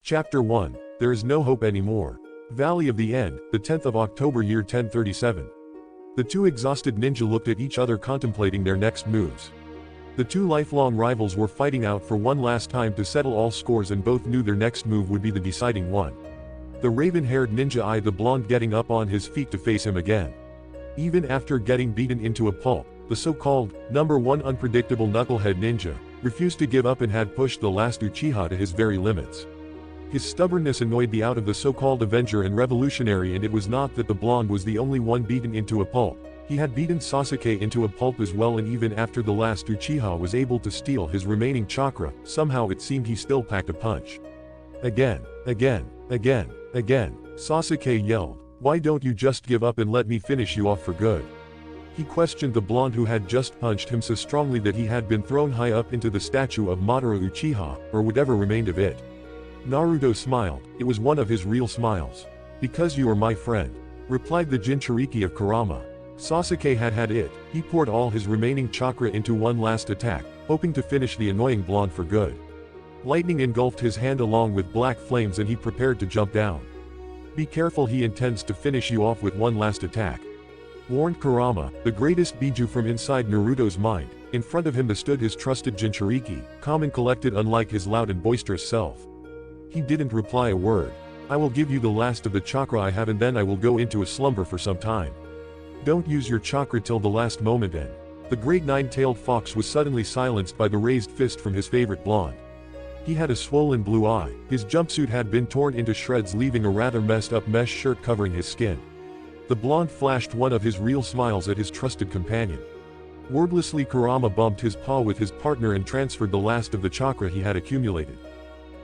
Chapter 1, There is no hope anymore. Valley of the End, the 10th of October year 1037. The two exhausted ninja looked at each other contemplating their next moves. The two lifelong rivals were fighting out for one last time to settle all scores, and both knew their next move would be the deciding one. The raven-haired ninja eyed the blonde getting up on his feet to face him again. Even after getting beaten into a pulp, the so-called number one unpredictable knucklehead ninja refused to give up and had pushed the last Uchiha to his very limits. His stubbornness annoyed the out of the so-called Avenger and Revolutionary, and it was not that the blonde was the only one beaten into a pulp. He had beaten Sasuke into a pulp as well, and even after the last Uchiha was able to steal his remaining chakra, somehow it seemed he still packed a punch. Again, Sasuke yelled. "Why don't you just give up and let me finish you off for good?" He questioned the blonde who had just punched him so strongly that he had been thrown high up into the statue of Madara Uchiha, or whatever remained of it. Naruto smiled. It was one of his real smiles. "Because you are my friend," replied the Jinchuriki of Kurama. Sasuke had it. He poured all his remaining chakra into one last attack, hoping to finish the annoying blonde for good. Lightning engulfed his hand along with black flames, and he prepared to jump down. "Be careful, he intends to finish you off with one last attack," warned Kurama, the greatest Biju from inside Naruto's mind. In front of him stood his trusted Jinchuriki, calm and collected unlike his loud and boisterous self. He didn't reply a word. "I will give you the last of the chakra I have, and then I will go into a slumber for some time. Don't use your chakra till the last moment." And the great nine-tailed fox was suddenly silenced by the raised fist from his favorite blonde. He had a swollen blue eye. His jumpsuit had been torn into shreds, leaving a rather messed up mesh shirt covering his skin. The blonde flashed one of his real smiles at his trusted companion. Wordlessly, Kurama bumped his paw with his partner and transferred the last of the chakra he had accumulated.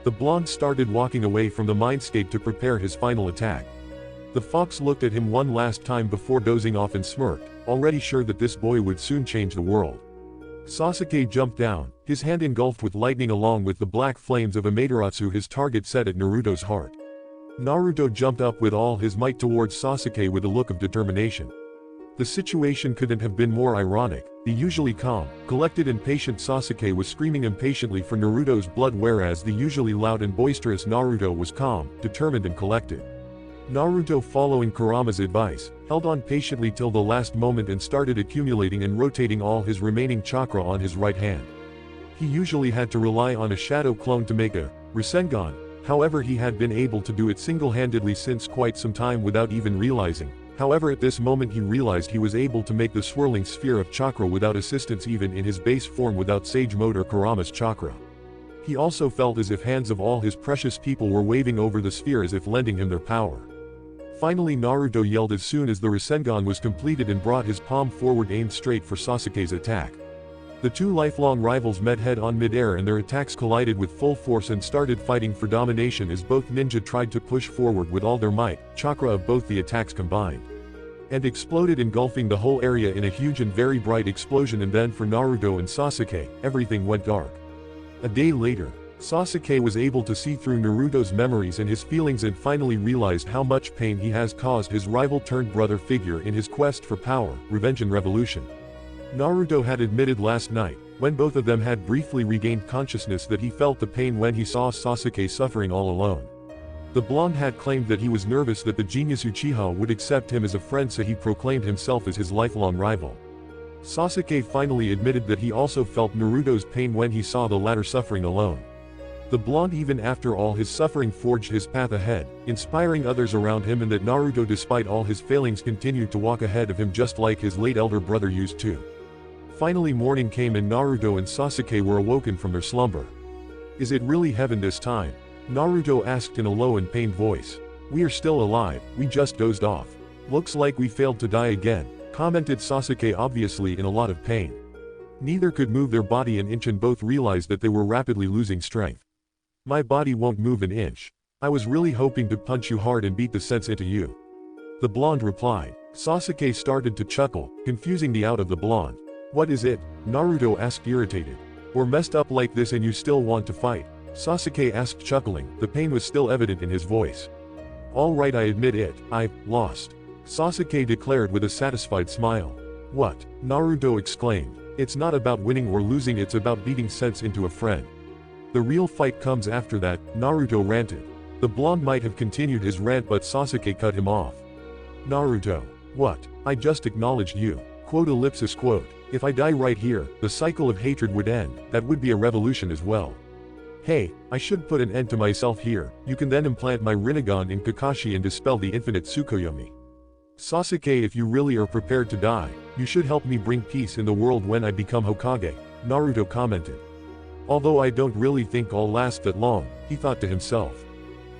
The blonde started walking away from the mindscape to prepare his final attack. The fox looked at him one last time before dozing off and smirked, already sure that this boy would soon change the world. Sasuke jumped down, his hand engulfed with lightning along with the black flames of Amaterasu, his target set at Naruto's heart. Naruto jumped up with all his might towards Sasuke with a look of determination. The situation couldn't have been more ironic. The usually calm, collected and patient Sasuke was screaming impatiently for Naruto's blood, whereas the usually loud and boisterous Naruto was calm, determined and collected. Naruto, following Kurama's advice, held on patiently till the last moment and started accumulating and rotating all his remaining chakra on his right hand. He usually had to rely on a shadow clone to make a Rasengan, however he had been able to do it single-handedly since quite some time without even realizing. However, at this moment he realized he was able to make the swirling sphere of chakra without assistance, even in his base form without Sage Mode or Kurama's chakra. He also felt as if hands of all his precious people were waving over the sphere as if lending him their power. Finally, Naruto yelled as soon as the Rasengan was completed and brought his palm forward, aimed straight for Sasuke's attack. The two lifelong rivals met head-on mid-air, and their attacks collided with full force and started fighting for domination as both ninja tried to push forward with all their might. Chakra of both the attacks combined and exploded, engulfing the whole area in a huge and very bright explosion, and then for Naruto and Sasuke, everything went dark. A day later, Sasuke was able to see through Naruto's memories and his feelings and finally realized how much pain he has caused his rival-turned-brother figure in his quest for power, revenge and revolution. Naruto had admitted last night, when both of them had briefly regained consciousness, that he felt the pain when he saw Sasuke suffering all alone. The blonde had claimed that he was nervous that the genius Uchiha would accept him as a friend, so he proclaimed himself as his lifelong rival. Sasuke finally admitted that he also felt Naruto's pain when he saw the latter suffering alone. The blonde, even after all his suffering, forged his path ahead, inspiring others around him, and that Naruto, despite all his failings, continued to walk ahead of him just like his late elder brother used to. Finally, morning came and Naruto and Sasuke were awoken from their slumber. "Is it really heaven this time?" Naruto asked in a low and pained voice. "We are still alive, we just dozed off. Looks like we failed to die again," commented Sasuke, obviously in a lot of pain. Neither could move their body an inch, and both realized that they were rapidly losing strength. "My body won't move an inch. I was really hoping to punch you hard and beat the sense into you," the blonde replied. Sasuke started to chuckle, confusing the out of the blonde. "What is it?" Naruto asked, irritated. "We're messed up like this and you still want to fight?" Sasuke asked, chuckling. The pain was still evident in his voice. "All right, I admit it, I've lost," Sasuke declared with a satisfied smile. "What?" Naruto exclaimed. "It's not about winning or losing, it's about beating sense into a friend. The real fight comes after that," Naruto ranted. The blonde might have continued his rant but Sasuke cut him off. Naruto. What? I just acknowledged you. Quote ellipsis quote. If I die right here, the cycle of hatred would end. That would be a revolution as well. Hey, I should put an end to myself here. You can then implant my Rinnegan in Kakashi and dispel the infinite Tsukuyomi. Sasuke, if you really are prepared to die, you should help me bring peace in the world when I become Hokage, Naruto commented. Although I don't really think I'll last that long, he thought to himself.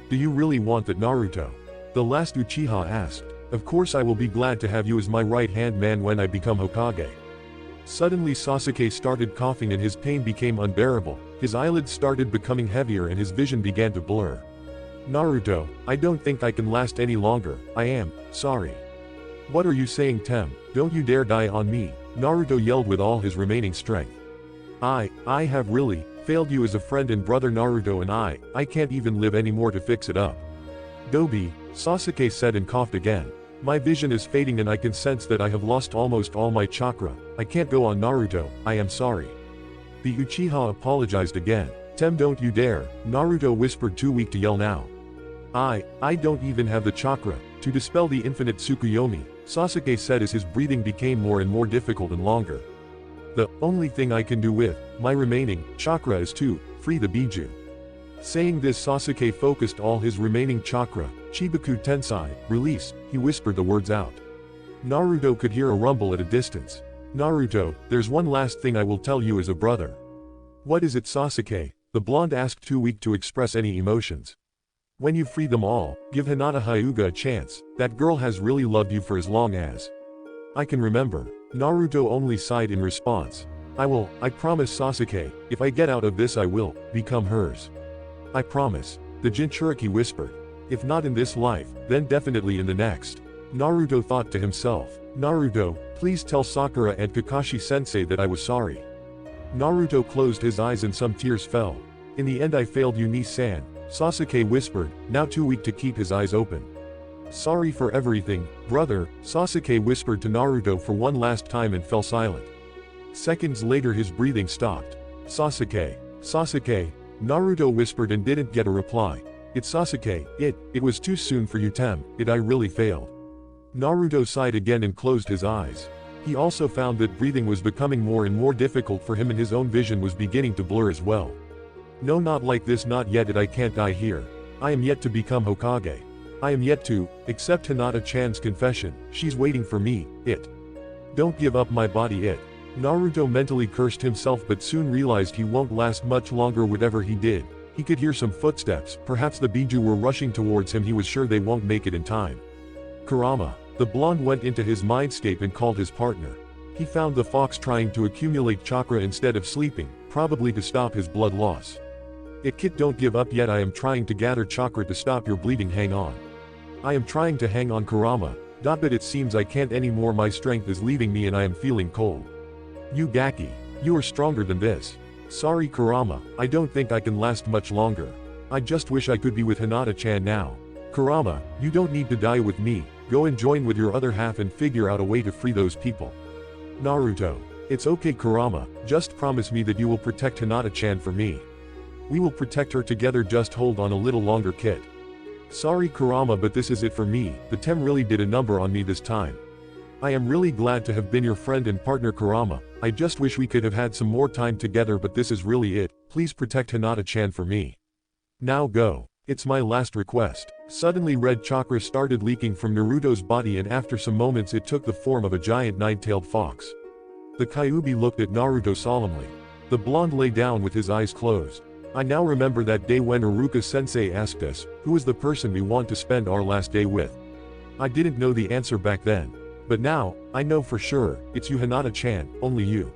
Do you really want that, Naruto? The last Uchiha asked. Of course I will be glad to have you as my right-hand man when I become Hokage. Suddenly Sasuke started coughing and his pain became unbearable, his eyelids started becoming heavier and his vision began to blur. Naruto, I don't think I can last any longer, I am sorry. What are you saying, Tem? Don't you dare die on me, Naruto yelled with all his remaining strength. I have really failed you as a friend and brother, Naruto, and I can't even live anymore to fix it up. Dobi, Sasuke said and coughed again. My vision is fading and I can sense that I have lost almost all my chakra. I can't go on, Naruto, I am sorry. The Uchiha apologized again. Tem, don't you dare, Naruto whispered, too weak to yell now. I don't even have the chakra to dispel the infinite Tsukuyomi, Sasuke said as his breathing became more and more difficult and longer. The only thing I can do with my remaining chakra is to free the Biju. Saying this, Sasuke focused all his remaining chakra, Chibaku Tensai, release, he whispered the words out. Naruto could hear a rumble at a distance. Naruto, there's one last thing I will tell you as a brother. What is it, Sasuke? The blonde asked, too weak to express any emotions. When you free them all, give Hinata Hyuga a chance. That girl has really loved you for as long as I can remember. Naruto only sighed in response. I promise, Sasuke, if I get out of this I will become hers. I promise, the Jinchuriki whispered. If not in this life, then definitely in the next. Naruto thought to himself. Naruto, please tell Sakura and Kakashi-sensei that I was sorry. Naruto closed his eyes and some tears fell. In the end I failed you, Ni-san, Sasuke whispered, now too weak to keep his eyes open. Sorry for everything, brother, Sasuke whispered to Naruto for one last time and fell silent. Seconds later his breathing stopped. Sasuke, Naruto whispered and didn't get a reply. It's Sasuke, it was too soon for you, Tem, I really failed. Naruto sighed again and closed his eyes. He also found that breathing was becoming more and more difficult for him and his own vision was beginning to blur as well. No, not like this, not yet, I can't die here. I am yet to become Hokage. I am yet to accept Hinata-chan's confession, she's waiting for me, Don't give up my body, Naruto mentally cursed himself but soon realized he won't last much longer whatever he did. He could hear some footsteps, perhaps the Biju were rushing towards him, he was sure they won't make it in time. Kurama. The blonde went into his mindscape and called his partner. He found the fox trying to accumulate chakra instead of sleeping, probably to stop his blood loss. Kid, don't give up yet, I am trying to gather chakra to stop your bleeding, hang on. I am trying to hang on, Kurama, but it seems I can't anymore, my strength is leaving me and I am feeling cold. You Gaki, you are stronger than this. Sorry Kurama, I don't think I can last much longer. I just wish I could be with Hinata-chan now. Kurama, you don't need to die with me, go and join with your other half and figure out a way to free those people. Naruto. It's okay Kurama, just promise me that you will protect Hinata-chan for me. We will protect her together, just hold on a little longer, kid. Sorry Kurama, but this is it for me, the Tem really did a number on me this time. I am really glad to have been your friend and partner Kurama, I just wish we could have had some more time together, but this is really it, please protect Hinata-chan for me. Now go. It's my last request. Suddenly red chakra started leaking from Naruto's body and after some moments it took the form of a giant nine-tailed fox. The Kyuubi looked at Naruto solemnly. The blonde lay down with his eyes closed. I now remember that day when Iruka-sensei asked us, who is the person we want to spend our last day with? I didn't know the answer back then. But now, I know for sure, it's you Hinata-chan, only you.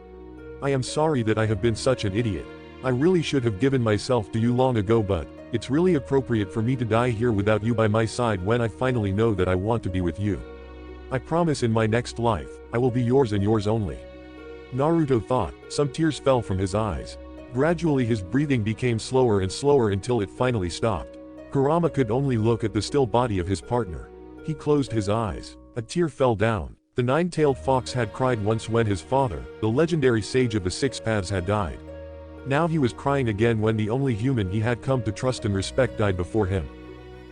I am sorry that I have been such an idiot. I really should have given myself to you long ago, but it's really appropriate for me to die here without you by my side when I finally know that I want to be with you. I promise in my next life, I will be yours and yours only. Naruto thought, some tears fell from his eyes. Gradually his breathing became slower and slower until it finally stopped. Kurama could only look at the still body of his partner. He closed his eyes. A tear fell down. The nine-tailed fox had cried once when his father, the legendary sage of the six paths, had died. Now he was crying again when the only human he had come to trust and respect died before him.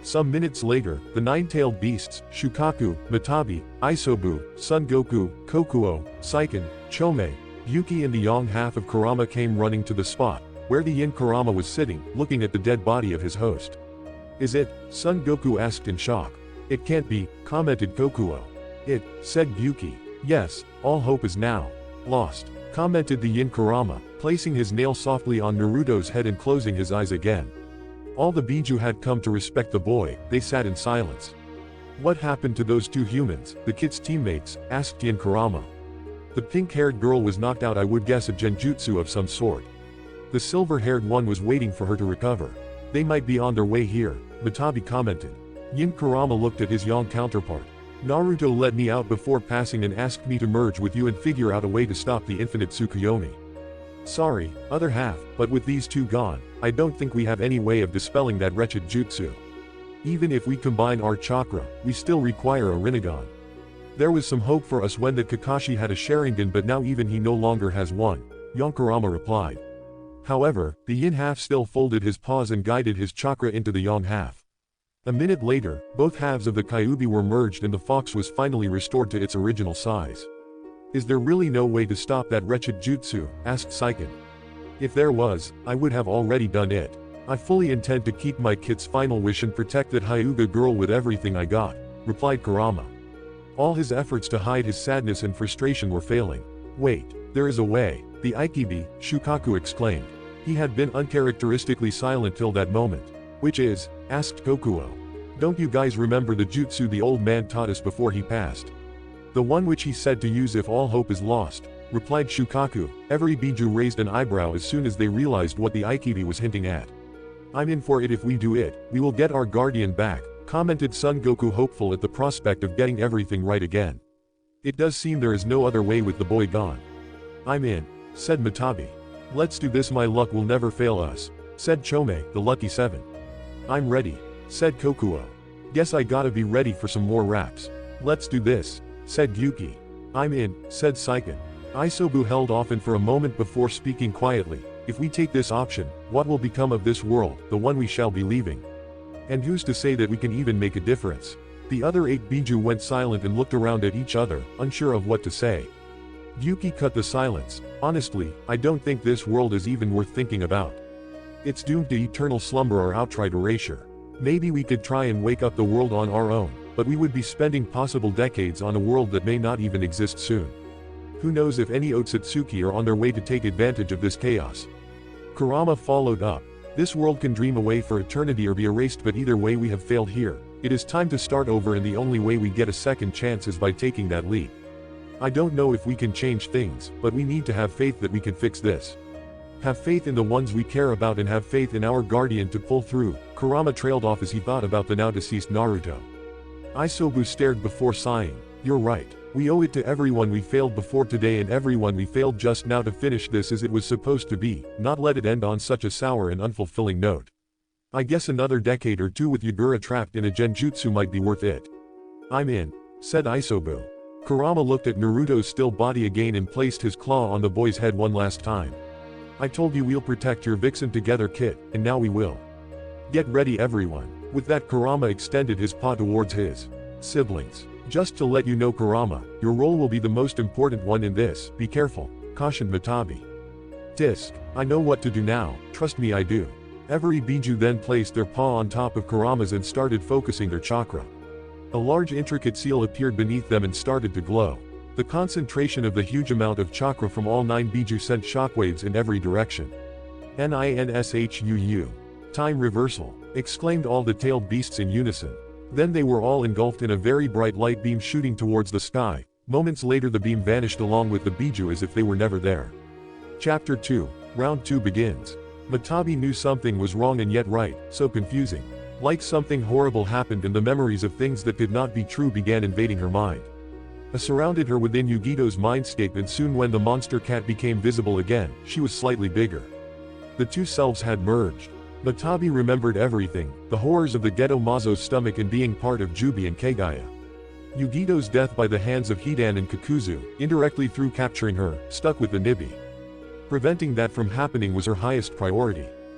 Some minutes later, the nine-tailed beasts, Shukaku, Matabi, Isobu, Son Goku, Kokuo, Seiken, Chome, Yuki and the yang half of Kurama came running to the spot, where the yin Kurama was sitting, looking at the dead body of his host. "Is it?" Son Goku asked in shock. "It can't be," commented Kokuo. "It," said Yuki. "Yes, all hope is now lost," commented the yin Kurama, placing his nail softly on Naruto's head and closing his eyes again. All the Biju had come to respect the boy, they sat in silence. "What happened to those two humans, the kid's teammates?" asked yin Kurama. "The pink-haired girl was knocked out, I would guess a genjutsu of some sort. The silver-haired one was waiting for her to recover. They might be on their way here," Matabi commented. Yin Kurama looked at his yang counterpart. "Naruto let me out before passing and asked me to merge with you and figure out a way to stop the infinite Tsukuyomi. Sorry, other half, but with these two gone, I don't think we have any way of dispelling that wretched jutsu. Even if we combine our chakra, we still require a Rinnegan. There was some hope for us when that Kakashi had a Sharingan, but now even he no longer has one," Yang Kurama replied. However, the yin half still folded his paws and guided his chakra into the yang half. A minute later, both halves of the Kyuubi were merged and the fox was finally restored to its original size. "Is there really no way to stop that wretched jutsu?" asked Seiken. "If there was, I would have already done it. I fully intend to keep my kid's final wish and protect that Hyuga girl with everything I got," replied Kurama. All his efforts to hide his sadness and frustration were failing. "Wait, there is a way," the Ikibi, Shukaku exclaimed. He had been uncharacteristically silent till that moment. "Which is?" asked Kokuo. "Don't you guys remember the jutsu the old man taught us before he passed? The one which he said to use if all hope is lost," replied Shukaku. Every Biju raised an eyebrow as soon as they realized what the Ikibi was hinting at. "I'm in for it. If we do it, we will get our guardian back," commented Son Goku, hopeful at the prospect of getting everything right again. "It does seem there is no other way with the boy gone." "I'm in," said Matabi. "Let's do this, my luck will never fail us," said Chome, the lucky seven. "I'm ready," said Kokuo. "Guess I gotta be ready for some more raps. Let's do this," said Yuki. "I'm in," said Seiken. Isobu held off and for a moment before speaking quietly. "If we take this option, what will become of this world, the one we shall be leaving? And who's to say that we can even make a difference?" The other 8 Biju went silent and looked around at each other, unsure of what to say. Yuki cut the silence. "Honestly, I don't think this world is even worth thinking about. It's doomed to eternal slumber or outright erasure. Maybe we could try and wake up the world on our own, but we would be spending possible decades on a world that may not even exist soon. Who knows if any Otsutsuki are on their way to take advantage of this chaos?" Kurama followed up. "This world can dream away for eternity or be erased, but either way we have failed here. It is time to start over, and the only way we get a second chance is by taking that leap. I don't know if we can change things, but we need to have faith that we can fix this. Have faith in the ones we care about and have faith in our guardian to pull through." Kurama trailed off as he thought about the now deceased Naruto. Isobu stared before sighing. "You're right. We owe it to everyone we failed before today and everyone we failed just now to finish this as it was supposed to be, not let it end on such a sour and unfulfilling note. I guess another decade or two with Yagura trapped in a genjutsu might be worth it." "I'm in," said Isobu. Kurama looked at Naruto's still body again and placed his claw on the boy's head one last time. "I told you we'll protect your Vixen together, kid, and now we will. Get ready, everyone." With that, Kurama extended his paw towards his siblings. "Just to let you know, Kurama, your role will be the most important one in this. Be careful," cautioned Matabi. "Tisk, I know what to do now, trust me I do." Every Biju then placed their paw on top of Kurama's and started focusing their chakra. A large intricate seal appeared beneath them and started to glow. The concentration of the huge amount of chakra from all 9 Biju sent shockwaves in every direction. "Ninshuu. Time reversal," exclaimed all the tailed beasts in unison. Then they were all engulfed in a very bright light beam shooting towards the sky. Moments later the beam vanished along with the Biju as if they were never there. Chapter 2. Round 2 begins. Matabi knew something was wrong and yet right, so confusing. Like something horrible happened and the memories of things that could not be true began invading her mind. Surrounded her within Yugito's mindscape, and soon when the monster cat became visible again, she was slightly bigger. The two selves had merged. Matabi remembered everything, the horrors of the ghetto Mazo's stomach and being part of Jubi and Kagaya. Yugito's death by the hands of Hidan and Kakuzu, indirectly through capturing her, stuck with the Nibi. Preventing that from happening was her highest priority.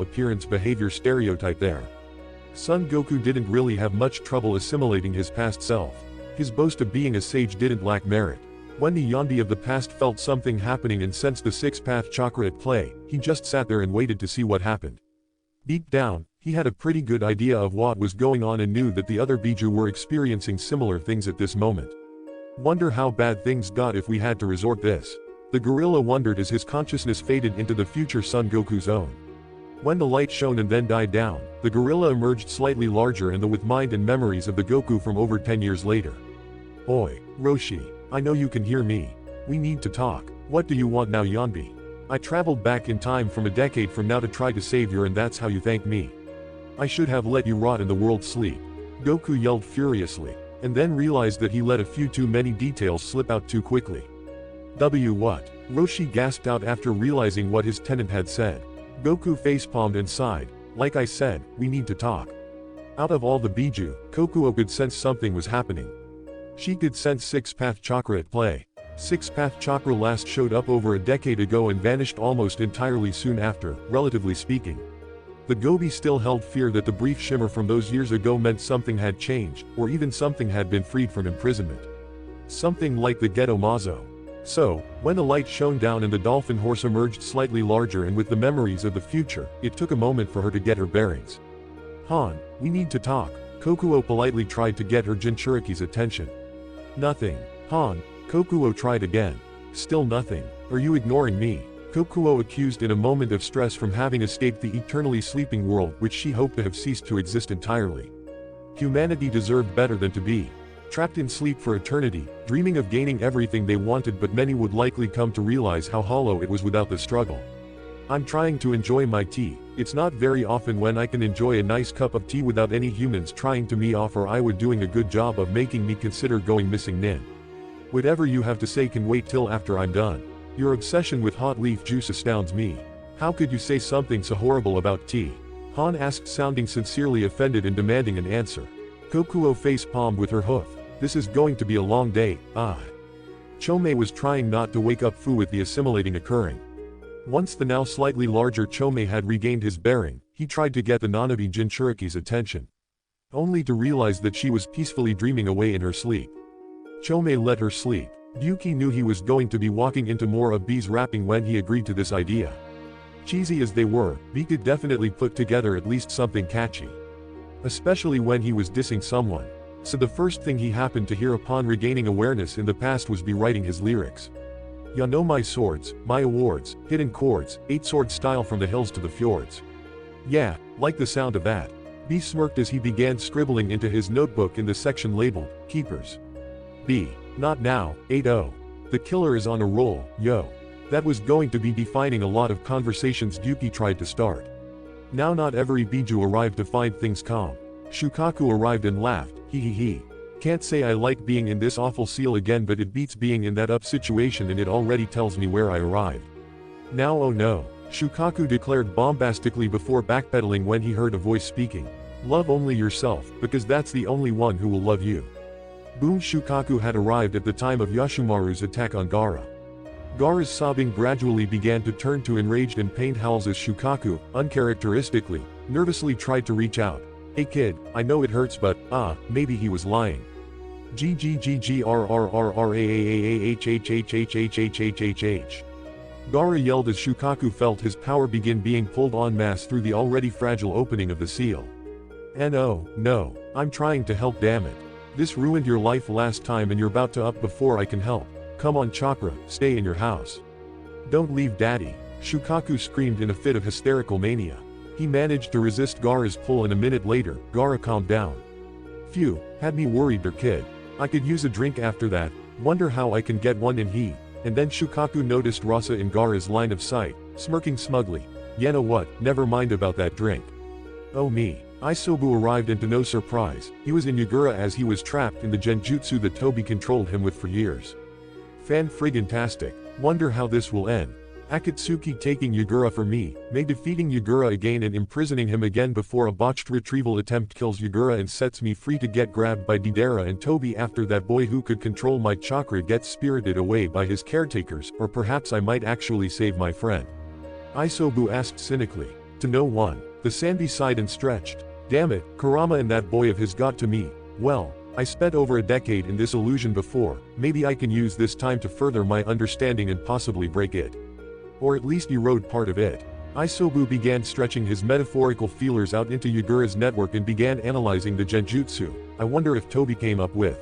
physical appearance behavior stereotype there. Son Goku didn't really have much trouble assimilating his past self. His boast of being a sage didn't lack merit. When the Yondu of the past felt something happening and sensed the six-path chakra at play, he just sat there and waited to see what happened. Deep down, he had a pretty good idea of what was going on and knew that the other Biju were experiencing similar things at this moment. Wonder how bad things got if we had to resort this. The gorilla wondered as his consciousness faded into the future Son Goku's own. When the light shone and then died down, the gorilla emerged slightly larger and with mind and memories of the Goku from over 10 years later. Oi, Roshi, I know you can hear me. We need to talk. What do you want now, Yonbi? I traveled back in time from a decade from now to try to save you, and that's how you thank me. I should have let you rot in the world sleep. Goku yelled furiously, and then realized that he let a few too many details slip out too quickly. What? Roshi gasped out after realizing what his tenant had said. Goku facepalmed and sighed. Like I said, we need to talk. Out of all the Biju, Kokuo could sense something was happening. She could sense six-path chakra at play. Six-path chakra last showed up over a decade ago and vanished almost entirely soon after, relatively speaking. The Gobi still held fear that the brief shimmer from those years ago meant something had changed, or even something had been freed from imprisonment. Something like the Ghetto Mazo. So, when the light shone down and the dolphin horse emerged slightly larger and with the memories of the future, it took a moment for her to get her bearings. Han, we need to talk. Kokuo politely tried to get her Jinchuriki's attention. Nothing. Han, Kokuo tried again. Still nothing. Are you ignoring me? Kokuo accused in a moment of stress from having escaped the eternally sleeping world which she hoped to have ceased to exist entirely. Humanity deserved better than to be trapped in sleep for eternity, dreaming of gaining everything they wanted, but many would likely come to realize how hollow it was without the struggle. I'm trying to enjoy my tea. It's not very often when I can enjoy a nice cup of tea without any humans trying to me off, or I would doing a good job of making me consider going missing. Nin. Whatever you have to say can wait till after I'm done. Your obsession with hot leaf juice astounds me. How could you say something so horrible about tea? Han asked, sounding sincerely offended and demanding an answer. Kokuo face-palmed with her hoof. This is going to be a long day, Chomei was trying not to wake up Fu with the assimilating occurring. Once the now slightly larger Chomei had regained his bearing, he tried to get the Nanabi Jinchuriki's attention. Only to realize that she was peacefully dreaming away in her sleep. Chomei let her sleep. Ryuki knew he was going to be walking into more of B's rapping when he agreed to this idea. Cheesy as they were, B could definitely put together at least something catchy. Especially when he was dissing someone. So the first thing he happened to hear upon regaining awareness in the past was B writing his lyrics. Ya know my swords, my awards, hidden chords, 8-sword style from the hills to the fjords. Yeah, like the sound of that. B smirked as he began scribbling into his notebook in the section labeled, Keepers. B. Not now, 8-0. The killer is on a roll, yo. That was going to be defining a lot of conversations Ryuki tried to start. Now not every Biju arrived to find things calm. Shukaku arrived and laughed, he. Can't say I like being in this awful seal again, but it beats being in that up situation, and it already tells me where I arrived. Now oh no, Shukaku declared bombastically before backpedaling when he heard a voice speaking. Love only yourself, because that's the only one who will love you. Boom. Shukaku had arrived at the time of Yashimaru's attack on Gaara. Gaara's sobbing gradually began to turn to enraged and pained howls as Shukaku, uncharacteristically, nervously tried to reach out. Hey kid, I know it hurts, but, maybe he was lying. GGGGRRRRAAAHHHHHHHHH. Gaara yelled as Shukaku felt his power begin being pulled en masse through the already fragile opening of the seal. No, I'm trying to help, damn it. This ruined your life last time and you're about to up before I can help. Come on Chakra, stay in your house. Don't leave daddy. Shukaku screamed in a fit of hysterical mania. He managed to resist Gaara's pull, and a minute later, Gaara calmed down. Phew, had me worried there kid. I could use a drink after that, wonder how I can get one in he. And then Shukaku noticed Rasa in Gaara's line of sight, smirking smugly. You know what, never mind about that drink. Oh me. Isobu arrived and to no surprise, he was in Yagura as he was trapped in the genjutsu that Toby controlled him with for years. Fan-friggin-tastic. Wonder how this will end. Akatsuki taking Yagura for me, may defeating Yagura again and imprisoning him again before a botched retrieval attempt kills Yagura and sets me free to get grabbed by Deidara and Toby after that boy who could control my chakra gets spirited away by his caretakers, or perhaps I might actually save my friend. Isobu asked cynically. To no one. The sandy sighed and stretched. Damn it, Kurama and that boy of his got to me. Well, I spent over a decade in this illusion before, maybe I can use this time to further my understanding and possibly break it. Or at least erode part of it. Isobu began stretching his metaphorical feelers out into Yagura's network and began analyzing the genjutsu. I wonder if Toby came up with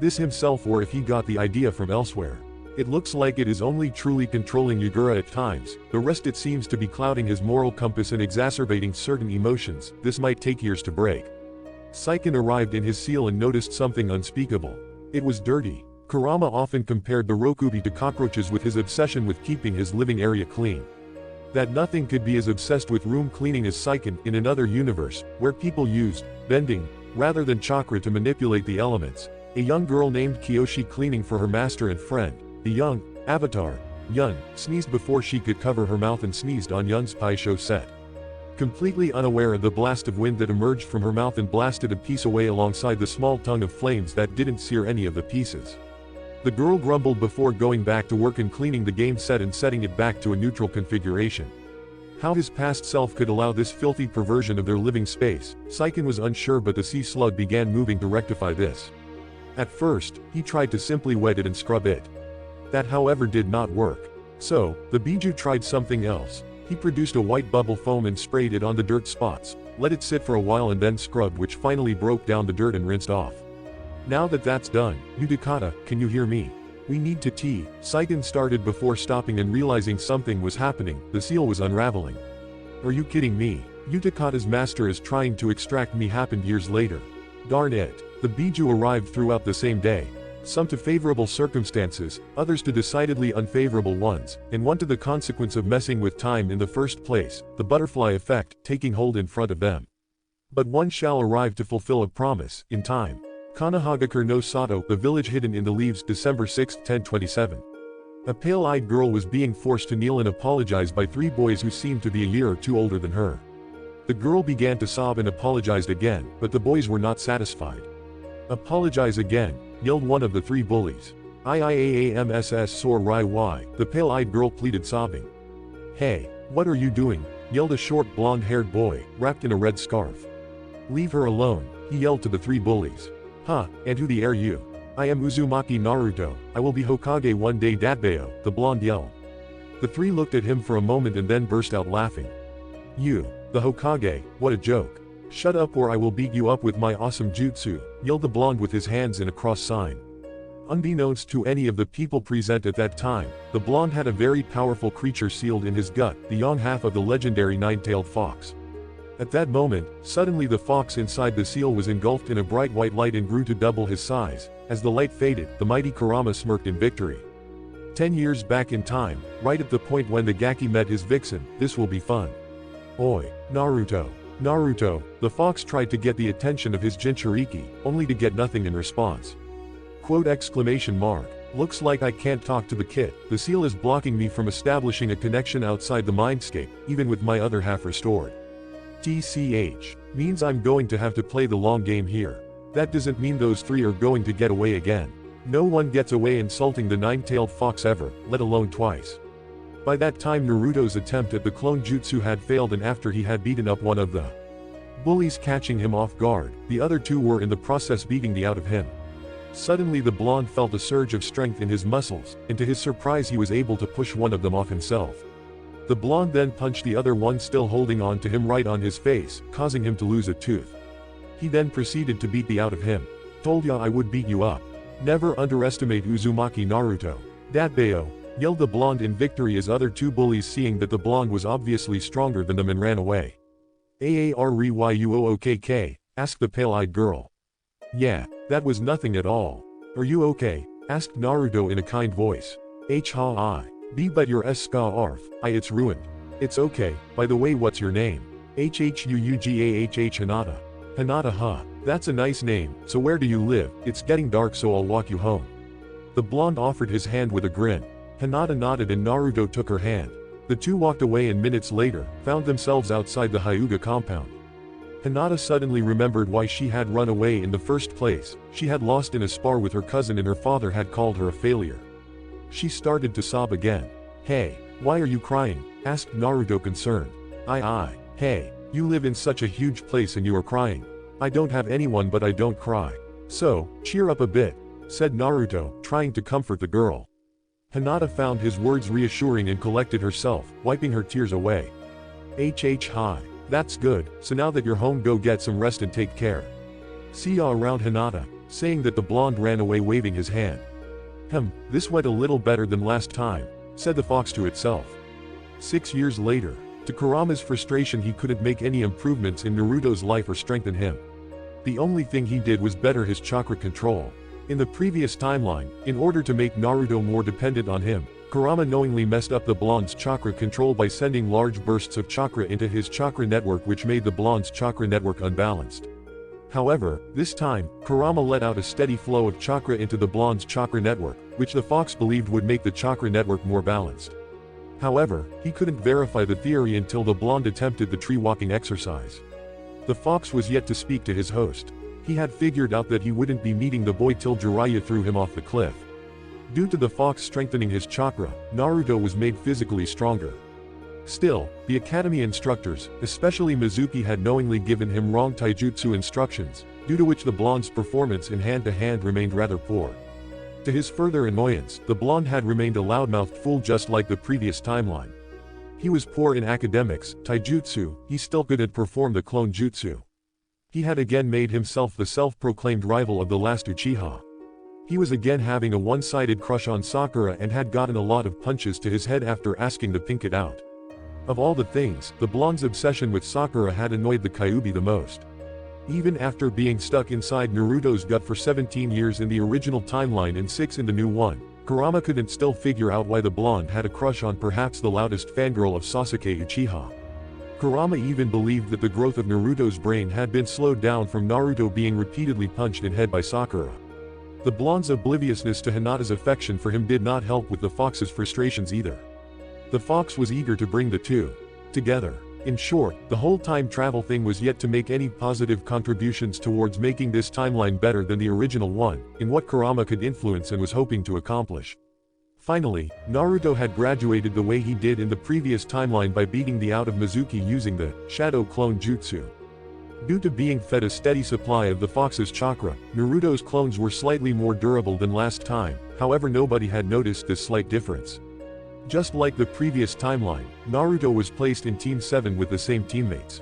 this himself or if he got the idea from elsewhere. It looks like it is only truly controlling Yagura at times, the rest it seems to be clouding his moral compass and exacerbating certain emotions. This might take years to break. Saiken arrived in his seal and noticed something unspeakable. It was dirty. Kurama often compared the Rokubi to cockroaches with his obsession with keeping his living area clean. That nothing could be as obsessed with room cleaning as Saiken in another universe, where people used bending rather than chakra to manipulate the elements. A young girl named Kiyoshi cleaning for her master and friend. The young avatar, Yun, sneezed before she could cover her mouth and sneezed on Yun's pie show set. Completely unaware of the blast of wind that emerged from her mouth and blasted a piece away alongside the small tongue of flames that didn't sear any of the pieces. The girl grumbled before going back to work and cleaning the game set and setting it back to a neutral configuration. How his past self could allow this filthy perversion of their living space, Saiken was unsure, but the sea slug began moving to rectify this. At first, he tried to simply wet it and scrub it. That however did not work. So, the Biju tried something else. He produced a white bubble foam and sprayed it on the dirt spots, let it sit for a while and then scrubbed, which finally broke down the dirt and rinsed off. Now that that's done, Utakata, can you hear me? We need to tea. Saiken started before stopping and realizing something was happening. The seal was unraveling. Are you kidding me? Utakata's master is trying to extract me happened years later. Darn it. The Biju arrived throughout the same day. Some to favorable circumstances, others to decidedly unfavorable ones, and one to the consequence of messing with time in the first place, the butterfly effect, taking hold in front of them. But one shall arrive to fulfill a promise, in time. Kanahagakure no Sato, the village hidden in the leaves, December 6, 1027. A pale-eyed girl was being forced to kneel and apologize by three boys who seemed to be a year or two older than her. The girl began to sob and apologized again, but the boys were not satisfied. Apologize again, yelled one of the three bullies. IIAAMSS sore rai y, the pale-eyed girl pleaded, sobbing. Hey, what are you doing? Yelled a short blonde-haired boy, wrapped in a red scarf. Leave her alone, he yelled to the three bullies. Huh, and who the are you? I am Uzumaki Naruto, I will be Hokage one day Datbeo, the blonde yelled. The three looked at him for a moment and then burst out laughing. You, the Hokage, what a joke. Shut up or I will beat you up with my awesome jutsu, yelled the blonde with his hands in a cross sign. Unbeknownst to any of the people present at that time, the blonde had a very powerful creature sealed in his gut, the young half of the legendary nine-tailed fox. At that moment, suddenly the fox inside the seal was engulfed in a bright white light and grew to double his size. As the light faded, the mighty Kurama smirked in victory. 10 years back in time, right at the point when the Gaki met his vixen, this will be fun. Oi, Naruto. Naruto, the fox tried to get the attention of his Jinchuriki, only to get nothing in response. Quote exclamation mark. Looks like I can't talk to the kid, the seal is blocking me from establishing a connection outside the mindscape, even with my other half restored. TCH. Means I'm going to have to play the long game here. That doesn't mean those three are going to get away again. No one gets away insulting the nine-tailed fox ever, let alone twice. By that time Naruto's attempt at the clone jutsu had failed, and after he had beaten up one of the bullies catching him off guard, the other two were in the process beating the out of him. Suddenly the blonde felt a surge of strength in his muscles, and to his surprise he was able to push one of them off himself. The blonde then punched the other one still holding on to him right on his face, causing him to lose a tooth. He then proceeded to beat the out of him. Told ya I would beat you up. Never underestimate Uzumaki Naruto. Datbeo, yelled the blonde in victory as other two bullies, seeing that the blonde was obviously stronger than them, and ran away. Aaryuookk, asked the pale-eyed girl. Yeah, that was nothing at all. Are you okay? Asked Naruto in a kind voice. Ha I. Be but your ska arf, it's ruined. It's okay, by the way, what's your name? Huugaahh Hinata. Hinata, huh? That's a nice name, so where do you live? It's getting dark, so I'll walk you home. The blonde offered his hand with a grin. Hinata nodded and Naruto took her hand. The two walked away and minutes later, found themselves outside the Hyuga compound. Hinata suddenly remembered why she had run away in the first place. She had lost in a spar with her cousin and her father had called her a failure. She started to sob again. Hey, why are you crying? Asked Naruto concerned. Hey, you live in such a huge place and you are crying. I don't have anyone but I don't cry. So, cheer up a bit, said Naruto, trying to comfort the girl. Hinata found his words reassuring and collected herself, wiping her tears away. Hi. That's good, so now that you're home, go get some rest and take care. See ya around, Hinata, saying that the blonde ran away waving his hand. This went a little better than last time, said the fox to itself. 6 years later, to Kurama's frustration, he couldn't make any improvements in Naruto's life or strengthen him. The only thing he did was better his chakra control. In the previous timeline, in order to make Naruto more dependent on him, Kurama knowingly messed up the blonde's chakra control by sending large bursts of chakra into his chakra network, which made the blonde's chakra network unbalanced. However, this time, Kurama let out a steady flow of chakra into the blonde's chakra network, which the fox believed would make the chakra network more balanced. However, he couldn't verify the theory until the blonde attempted the tree walking exercise. The fox was yet to speak to his host. He had figured out that he wouldn't be meeting the boy till Jiraiya threw him off the cliff. Due to the fox strengthening his chakra, Naruto was made physically stronger. Still, the academy instructors, especially Mizuki, had knowingly given him wrong taijutsu instructions, due to which the blonde's performance in hand-to-hand remained rather poor. To his further annoyance, the blonde had remained a loudmouthed fool just like the previous timeline. He was poor in academics, taijutsu, he still couldn't perform the clone jutsu. He had again made himself the self-proclaimed rival of the last Uchiha. He was again having a one-sided crush on Sakura and had gotten a lot of punches to his head after asking the pink it out. Of all the things, the blonde's obsession with Sakura had annoyed the Kyuubi the most. Even after being stuck inside Naruto's gut for 17 years in the original timeline and 6 in the new one, Kurama couldn't still figure out why the blonde had a crush on perhaps the loudest fangirl of Sasuke Uchiha. Kurama even believed that the growth of Naruto's brain had been slowed down from Naruto being repeatedly punched in head by Sakura. The blonde's obliviousness to Hinata's affection for him did not help with the fox's frustrations either. The fox was eager to bring the two together. In short, the whole time travel thing was yet to make any positive contributions towards making this timeline better than the original one, in what Kurama could influence and was hoping to accomplish. Finally, Naruto had graduated the way he did in the previous timeline by beating the out of Mizuki using the Shadow Clone Jutsu. Due to being fed a steady supply of the fox's chakra, Naruto's clones were slightly more durable than last time, however nobody had noticed this slight difference. Just like the previous timeline, Naruto was placed in Team 7 with the same teammates.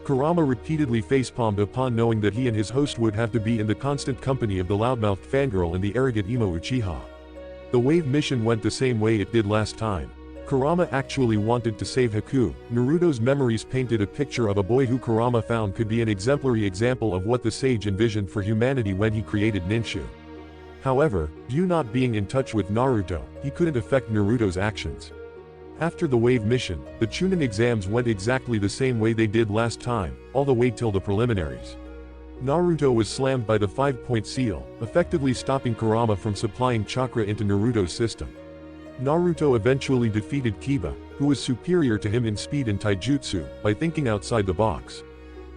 Kurama repeatedly facepalmed upon knowing that he and his host would have to be in the constant company of the loudmouthed fangirl and the arrogant emo Uchiha. The wave mission went the same way it did last time. Kurama actually wanted to save Haku. Naruto's memories painted a picture of a boy who Kurama found could be an exemplary example of what the sage envisioned for humanity when he created Ninshu. However, due not being in touch with Naruto, he couldn't affect Naruto's actions. After the wave mission, the Chunin exams went exactly the same way they did last time, all the way till the preliminaries. Naruto was slammed by the 5-point seal, effectively stopping Kurama from supplying chakra into Naruto's system. Naruto eventually defeated Kiba, who was superior to him in speed and taijutsu, by thinking outside the box.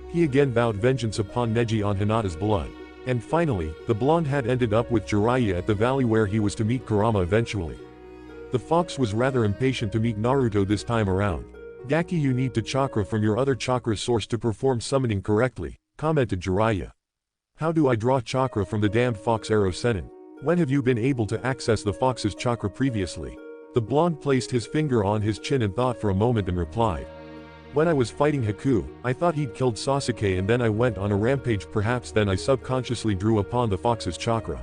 He again vowed vengeance upon Neji on Hinata's blood. And finally, the blonde had ended up with Jiraiya at the valley where he was to meet Kurama eventually. The fox was rather impatient to meet Naruto this time around. Gaki, you need to chakra from your other chakra source to perform summoning correctly, commented Jiraiya. How do I draw chakra from the damned fox arrow Senin? When have you been able to access the fox's chakra previously? The blonde placed his finger on his chin and thought for a moment and replied. When I was fighting Haku, I thought he'd killed Sasuke and then I went on a rampage, perhaps then I subconsciously drew upon the fox's chakra.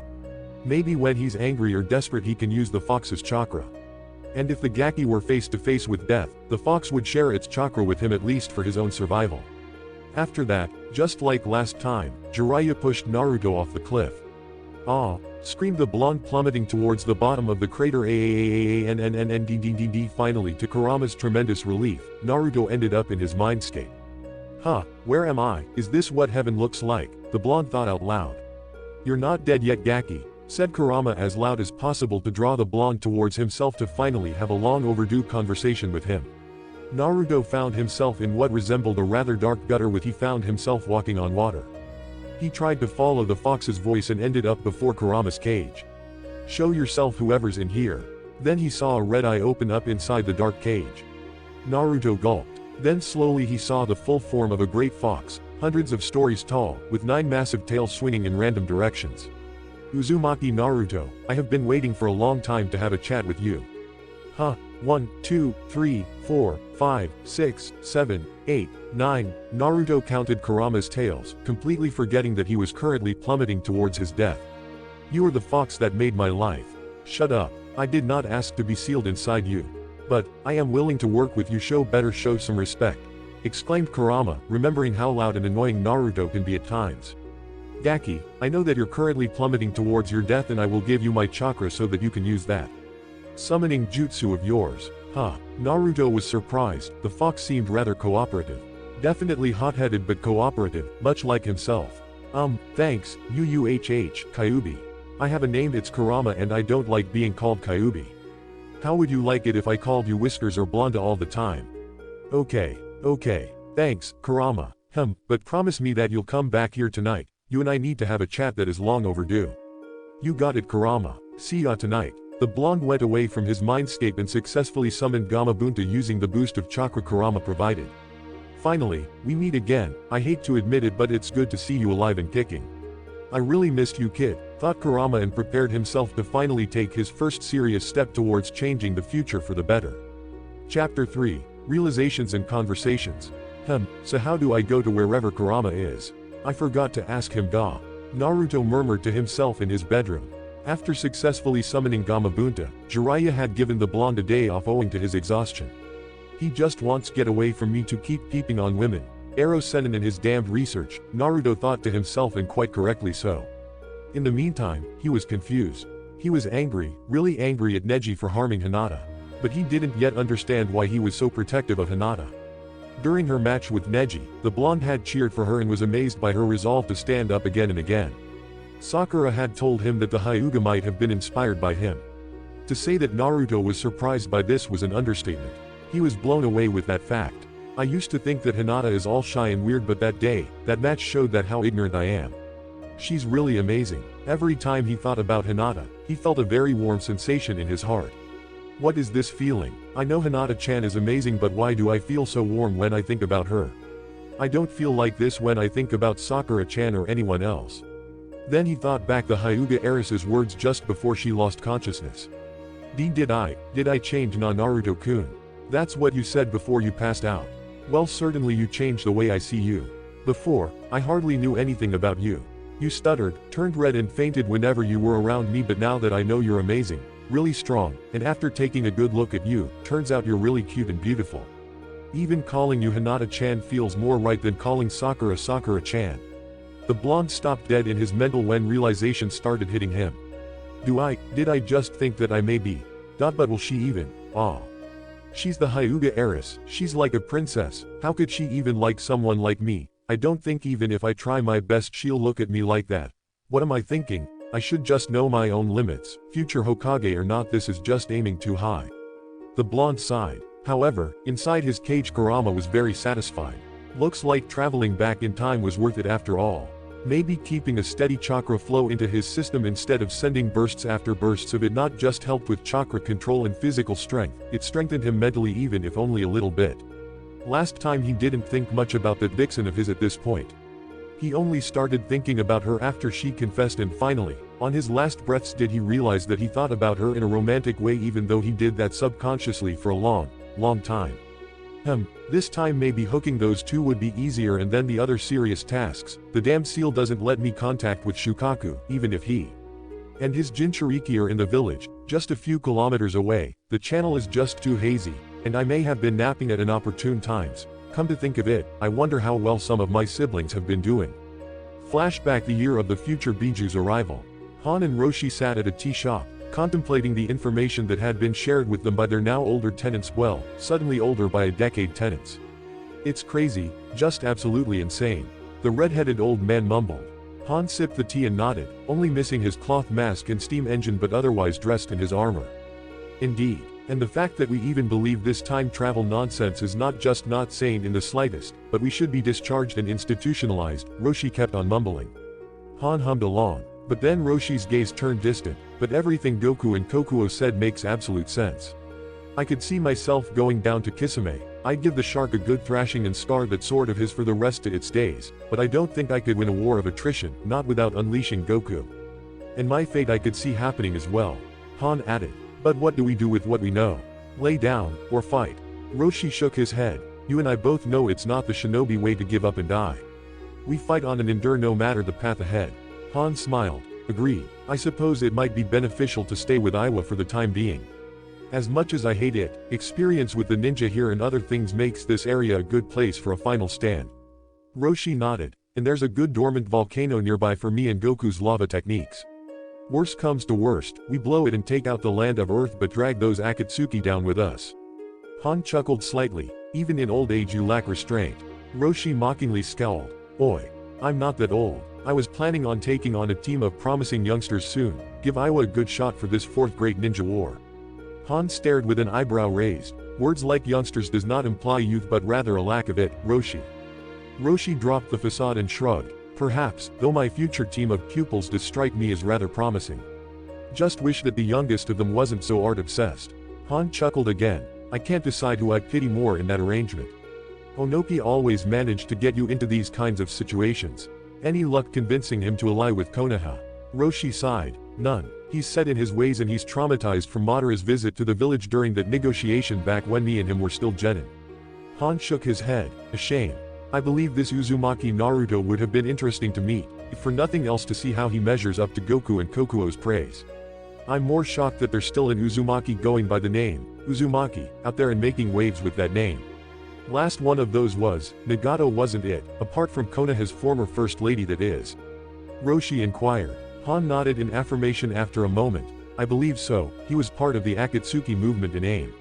Maybe when he's angry or desperate he can use the fox's chakra. And if the Gaki were face to face with death, the fox would share its chakra with him at least for his own survival. After that, just like last time, Jiraiya pushed Naruto off the cliff. screamed the blonde, plummeting towards the bottom of the crater. Finally, to Kurama's tremendous relief, Naruto ended up in his mindscape. Huh, where am I? Is this what heaven looks like? The blonde thought out loud. You're not dead yet, Gaki, said Kurama as loud as possible to draw the blonde towards himself to finally have a long overdue conversation with him. Naruto found himself in what resembled a rather dark gutter with he found himself walking on water. He tried to follow the fox's voice and ended up before Kurama's cage. Show yourself, whoever's in here. Then he saw a red eye open up inside the dark cage. Naruto gulped. Then slowly he saw the full form of a great fox, hundreds of stories tall, with 9 massive tails swinging in random directions. Uzumaki Naruto, I have been waiting for a long time to have a chat with you. Huh, 1, 2, 3, 4, 5, 6, 7, 8, 9, Naruto counted Kurama's tails, completely forgetting that he was currently plummeting towards his death. You are the fox that made my life. Shut up, I did not ask to be sealed inside you. But, I am willing to work with you. Show some respect, exclaimed Kurama, remembering how loud and annoying Naruto can be at times. Gaki, I know that you're currently plummeting towards your death and I will give you my chakra so that you can use that summoning jutsu of yours. Huh. Naruto was surprised. The fox seemed rather cooperative. Definitely hot-headed but cooperative, much like himself. Thanks, Kyubi. I have a name, it's Kurama, and I don't like being called Kyubi. How would you like it if I called you Whiskers or Blonda all the time? Okay, thanks, Kurama. But promise me that you'll come back here tonight. You and I need to have a chat that is long overdue. You got it, Kurama. See ya tonight. The blonde went away from his mindscape and successfully summoned Gamabunta using the boost of chakra Kurama provided. Finally, we meet again. I hate to admit it, but it's good to see you alive and kicking. I really missed you, kid, thought Kurama, and prepared himself to finally take his first serious step towards changing the future for the better. Chapter 3, Realizations and Conversations. So how do I go to wherever Kurama is? I forgot to ask him, ga. Naruto murmured to himself in his bedroom. After successfully summoning Gamabunta, Jiraiya had given the blonde a day off owing to his exhaustion. He just wants to get away from me to keep peeping on women. Arrow Sennin and his damned research, Naruto thought to himself, and quite correctly so. In the meantime, he was confused. He was angry, really angry at Neji for harming Hinata. But he didn't yet understand why he was so protective of Hinata. During her match with Neji, the blonde had cheered for her and was amazed by her resolve to stand up again and again. Sakura had told him that the Hyuga might have been inspired by him. To say that Naruto was surprised by this was an understatement. He was blown away with that fact. I used to think that Hinata is all shy and weird, but that day, that match showed that how ignorant I am. She's really amazing. Every time he thought about Hinata, he felt a very warm sensation in his heart. What is this feeling? I know Hinata-chan is amazing, but why do I feel so warm when I think about her? I don't feel like this when I think about Sakura-chan or anyone else. Then he thought back the Hyuga heiress's words just before she lost consciousness. Did I change Naruto-kun? That's what you said before you passed out. Well, certainly you changed the way I see you. Before, I hardly knew anything about you. You stuttered, turned red and fainted whenever you were around me, but now that I know you're amazing, really strong, and after taking a good look at you, turns out you're really cute and beautiful. Even calling you Hinata-chan feels more right than calling Sakura Sakura-chan. The blonde stopped dead in his mental when realization started hitting him. Did I just think that I may be? But will she even? She's the Hyuga heiress, she's like a princess, how could she even like someone like me? I don't think even if I try my best she'll look at me like that. What am I thinking? I should just know my own limits, future Hokage or not, this is just aiming too high. The blonde sighed. However, inside his cage Kurama was very satisfied. Looks like traveling back in time was worth it after all. Maybe keeping a steady chakra flow into his system instead of sending bursts after bursts of it not just helped with chakra control and physical strength, it strengthened him mentally, even if only a little bit. Last time he didn't think much about that vixen of his at this point. He only started thinking about her after she confessed, and finally, on his last breaths did he realize that he thought about her in a romantic way, even though he did that subconsciously for a long time. This time maybe hooking those two would be easier, and then the other serious tasks. The damn seal doesn't let me contact with Shukaku, even if he and his Jinchuriki are in the village, just a few kilometers away. The channel is just too hazy, and I may have been napping at inopportune times. Come to think of it, I wonder how well some of my siblings have been doing. Flashback: the year of the future Biju's arrival. Han and Roshi sat at a tea shop, contemplating the information that had been shared with them by their now older tenants, well, suddenly older by a decade tenants. It's crazy, just absolutely insane. The red-headed old man mumbled. Han sipped the tea and nodded, only missing his cloth mask and steam engine but otherwise dressed in his armor. Indeed. And the fact that we even believe this time travel nonsense is not just not sane in the slightest, but we should be discharged and institutionalized, Roshi kept on mumbling. Han hummed along. But then Roshi's gaze turned distant, but everything Goku and Kokuo said makes absolute sense. I could see myself going down to Kisame. I'd give the shark a good thrashing and scar that sword of his for the rest of its days, but I don't think I could win a war of attrition, not without unleashing Goku. And my fate I could see happening as well. Han added. But what do we do with what we know? Lay down, or fight? Roshi shook his head. You and I both know it's not the shinobi way to give up and die. We fight on and endure no matter the path ahead. Han smiled. Agreed. I suppose it might be beneficial to stay with Iwa for the time being. As much as I hate it, experience with the ninja here and other things makes this area a good place for a final stand. Roshi nodded. And there's a good dormant volcano nearby for me and Goku's lava techniques. Worst comes to worst, we blow it and take out the land of Earth but drag those Akatsuki down with us. Han chuckled slightly. Even in old age you lack restraint. Roshi mockingly scowled. Oi. I'm not that old. I was planning on taking on a team of promising youngsters soon. Give Iwa a good shot for this fourth great ninja war. Han stared with an eyebrow raised. Words like youngsters does not imply youth but rather a lack of it, Roshi. Roshi dropped the facade and shrugged. Perhaps, though my future team of pupils does strike me as rather promising. Just wish that the youngest of them wasn't so art-obsessed. Han chuckled again. I can't decide who I pity more in that arrangement. Onoki always managed to get you into these kinds of situations. Any luck convincing him to ally with Konoha? Roshi sighed. None. He's set in his ways and he's traumatized from Madara's visit to the village during that negotiation back when me and him were still genin. Han shook his head. A shame. I believe this Uzumaki Naruto would have been interesting to meet, if for nothing else to see how he measures up to Goku and Kokuo's praise. I'm more shocked that there's still an Uzumaki going by the name, Uzumaki, out there and making waves with that name. Last one of those was, Nagato wasn't it, apart from Konoha's former first lady that is. Roshi inquired. Han nodded in affirmation after a moment. I believe so, he was part of the Akatsuki movement in AIM.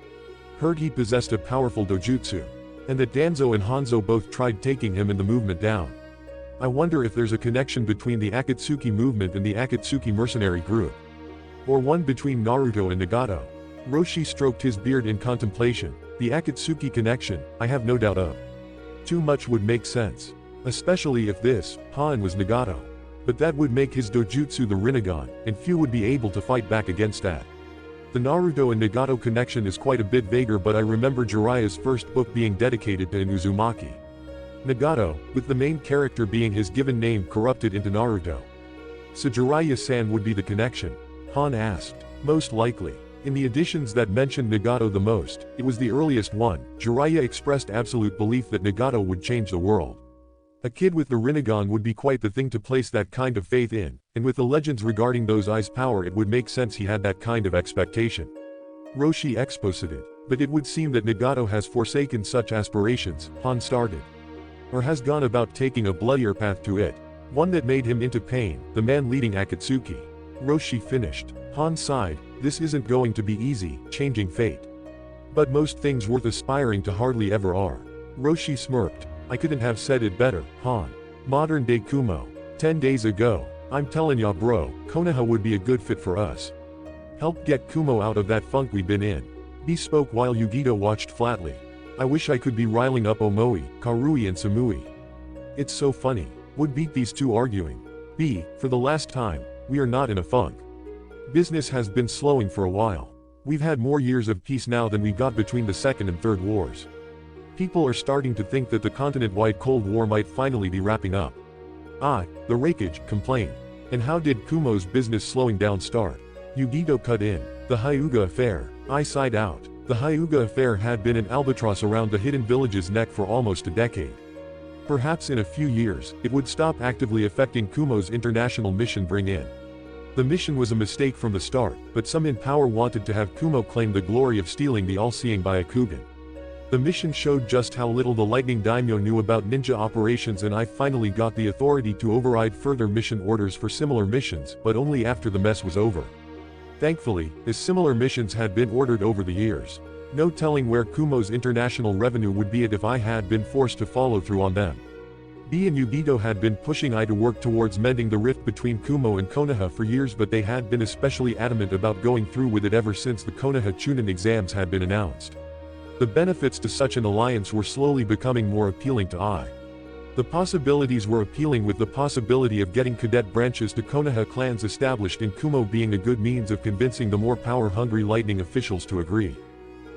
Heard he possessed a powerful dojutsu. And that Danzo and Hanzo both tried taking him and the movement down. I wonder if there's a connection between the Akatsuki movement and the Akatsuki mercenary group. Or one between Naruto and Nagato. Roshi stroked his beard in contemplation. The Akatsuki connection, I have no doubt of. Too much would make sense. Especially if this, Han was Nagato. But that would make his dojutsu the Rinnegan, and few would be able to fight back against that. The Naruto and Nagato connection is quite a bit vaguer but I remember Jiraiya's first book being dedicated to an Uzumaki. Nagato, with the main character being his given name corrupted into Naruto. So Jiraiya-san would be the connection? Han asked. Most likely. In the editions that mentioned Nagato the most, it was the earliest one. Jiraiya expressed absolute belief that Nagato would change the world. A kid with the Rinnegan would be quite the thing to place that kind of faith in, and with the legends regarding those eyes' power it would make sense he had that kind of expectation. Roshi exposited. But it would seem that Nagato has forsaken such aspirations, Han started. Or has gone about taking a bloodier path to it. One that made him into pain, the man leading Akatsuki. Roshi finished. Han sighed. This isn't going to be easy, changing fate. But most things worth aspiring to hardly ever are. Roshi smirked. I couldn't have said it better, Han. Modern day Kumo. 10 days ago. I'm telling ya bro, Konoha would be a good fit for us. Help get Kumo out of that funk we've been in. B spoke while Yugito watched flatly. I wish I could be riling up Omoi, Karui and Samui. It's so funny. Would beat these two arguing. B, for the last time, we are not in a funk. Business has been slowing for a while. We've had more years of peace now than we got between the Second and Third Wars. People are starting to think that the continent-wide Cold War might finally be wrapping up. The rakeage, complained. And how did Kumo's business slowing down start? Yugito cut in. The Hyuga affair. I sighed out. The Hyuga affair had been an albatross around the hidden village's neck for almost a decade. Perhaps in a few years, it would stop actively affecting Kumo's international mission bring in. The mission was a mistake from the start, but some in power wanted to have Kumo claim the glory of stealing the all-seeing Byakugan. The mission showed just how little the Lightning Daimyo knew about ninja operations, and I finally got the authority to override further mission orders for similar missions, but only after the mess was over. Thankfully, as similar missions had been ordered over the years. No telling where Kumo's international revenue would be at if I had been forced to follow through on them. B and Yugito had been pushing I to work towards mending the rift between Kumo and Konoha for years, but they had been especially adamant about going through with it ever since the Konoha Chunin exams had been announced. The benefits to such an alliance were slowly becoming more appealing to I. The possibilities were appealing, with the possibility of getting cadet branches to Konoha clans established in Kumo being a good means of convincing the more power-hungry Lightning officials to agree.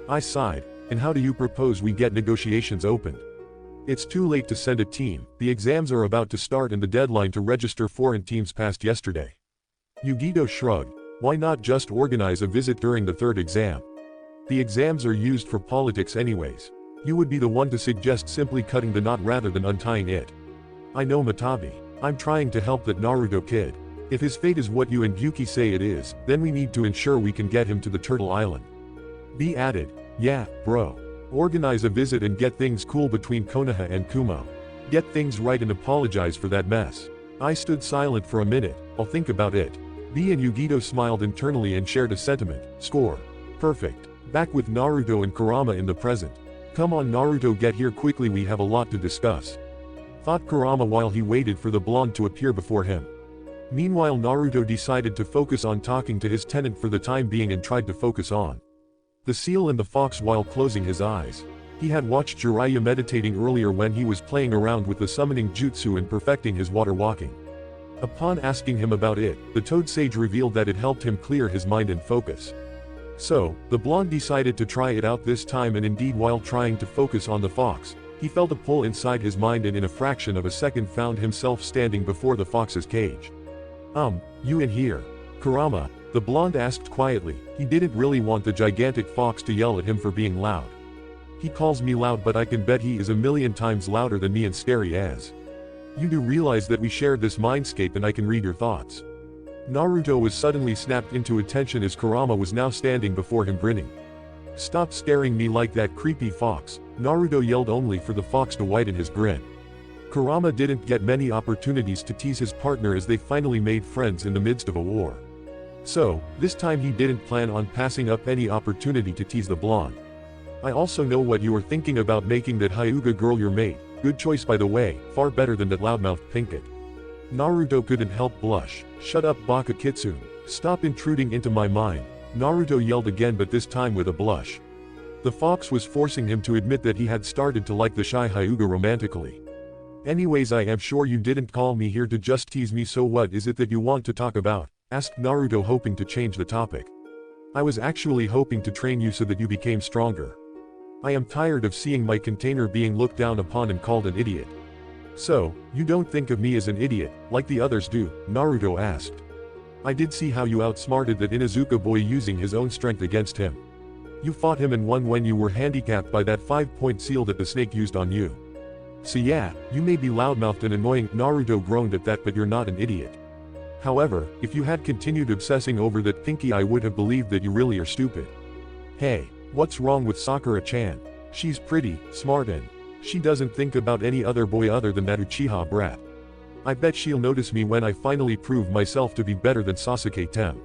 I sighed. And how do you propose we get negotiations opened? It's too late to send a team, the exams are about to start and the deadline to register foreign teams passed yesterday. Yugito shrugged. Why not just organize a visit during the third exam? The exams are used for politics anyways. You would be the one to suggest simply cutting the knot rather than untying it. I know, Matabi. I'm trying to help that Naruto kid. If his fate is what you and Yuki say it is, then we need to ensure we can get him to the Turtle Island. B added. Yeah, bro. Organize a visit and get things cool between Konoha and Kumo. Get things right and apologize for that mess. I stood silent for a minute. I'll think about it. B and Yugito smiled internally and shared a sentiment. Score. Perfect. Back with Naruto and Kurama in the present. Come on Naruto, get here quickly, we have a lot to discuss. Thought Kurama while he waited for the blonde to appear before him. Meanwhile Naruto decided to focus on talking to his tenant for the time being and tried to focus on the seal and the fox while closing his eyes. He had watched Jiraiya meditating earlier when he was playing around with the summoning jutsu and perfecting his water walking. Upon asking him about it, the Toad Sage revealed that it helped him clear his mind and focus. So, the blonde decided to try it out this time, and indeed while trying to focus on the fox, he felt a pull inside his mind and in a fraction of a second found himself standing before the fox's cage. You in here? Kurama, the blonde asked quietly. He didn't really want the gigantic fox to yell at him for being loud. He calls me loud, but I can bet he is a million times louder than me and scary as. You do realize that we shared this mindscape and I can read your thoughts. Naruto was suddenly snapped into attention as Kurama was now standing before him grinning. Stop staring me like that creepy fox, Naruto yelled, only for the fox to widen his grin. Kurama didn't get many opportunities to tease his partner as they finally made friends in the midst of a war. So, this time he didn't plan on passing up any opportunity to tease the blonde. I also know what you are thinking about making that Hyuga girl your mate. Good choice by the way, far better than that loudmouth Pinkett. Naruto couldn't help blush. Shut up Baka Kitsune. Stop intruding into my mind, Naruto yelled again, but this time with a blush. The fox was forcing him to admit that he had started to like the shy Hyuga romantically. Anyways, I am sure you didn't call me here to just tease me, so what is it that you want to talk about? Asked Naruto, hoping to change the topic. I was actually hoping to train you so that you became stronger. I am tired of seeing my container being looked down upon and called an idiot. So, you don't think of me as an idiot, like the others do? Naruto asked. I did see how you outsmarted that Inuzuka boy using his own strength against him. You fought him and won when you were handicapped by that 5-point seal that the snake used on you. So yeah, you may be loudmouthed and annoying, Naruto groaned at that, but you're not an idiot. However, if you had continued obsessing over that Pinky, I would have believed that you really are stupid. Hey, what's wrong with Sakura-chan? She's pretty, smart, and she doesn't think about any other boy other than that Uchiha brat. I bet she'll notice me when I finally prove myself to be better than Sasuke Tem.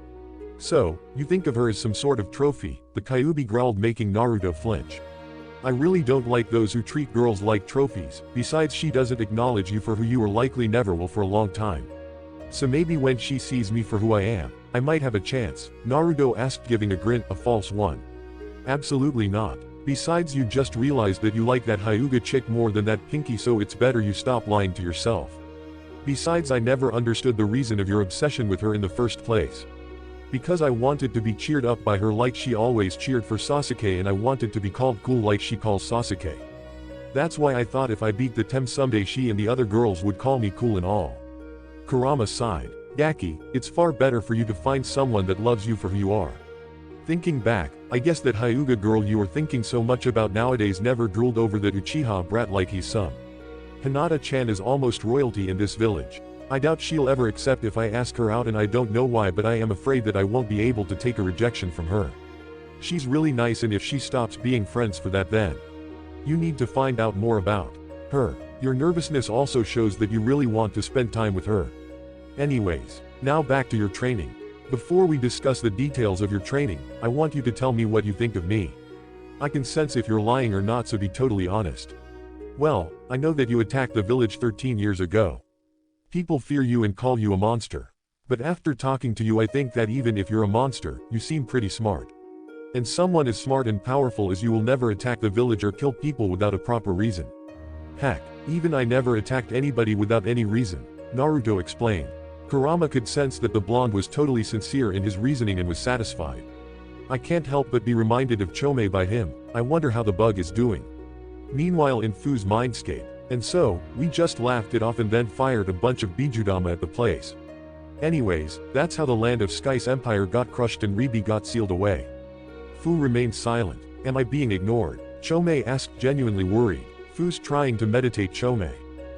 So, you think of her as some sort of trophy, the Kyuubi growled, making Naruto flinch. I really don't like those who treat girls like trophies. Besides, she doesn't acknowledge you for who you are, likely never will for a long time. So maybe when she sees me for who I am, I might have a chance, Naruto asked, giving a grin, a false one. Absolutely not. Besides, you just realized that you like that Hyuga chick more than that Pinky, so it's better you stop lying to yourself. Besides, I never understood the reason of your obsession with her in the first place. Because I wanted to be cheered up by her like she always cheered for Sasuke, and I wanted to be called cool like she calls Sasuke. That's why I thought if I beat the Tem someday, she and the other girls would call me cool and all. Kurama sighed. Gaki, it's far better for you to find someone that loves you for who you are. Thinking back, I guess that Hyuga girl you are thinking so much about nowadays never drooled over that Uchiha brat like he's some. Hinata-chan is almost royalty in this village. I doubt she'll ever accept if I ask her out, and I don't know why, but I am afraid that I won't be able to take a rejection from her. She's really nice, and if she stops being friends for that, then You need to find out more about her. Your nervousness also shows that you really want to spend time with her. Anyways, now back to your training. Before we discuss the details of your training, I want you to tell me what you think of me. I can sense if you're lying or not, so be totally honest. Well, I know that you attacked the village 13 years ago. People fear you and call you a monster. But after talking to you, I think that even if you're a monster, you seem pretty smart. And someone as smart and powerful as you will never attack the village or kill people without a proper reason. Heck, even I never attacked anybody without any reason, Naruto explained. Kurama could sense that the blonde was totally sincere in his reasoning and was satisfied. I can't help but be reminded of Chome by him. I wonder how the bug is doing. Meanwhile in Fu's mindscape. And so, we just laughed it off and then fired a bunch of Bijudama at the place. Anyways, that's how the land of Sky's empire got crushed and Ribi got sealed away. Fu remained silent. Am I being ignored? Chome asked, genuinely worried. Fu's trying to meditate, Chome.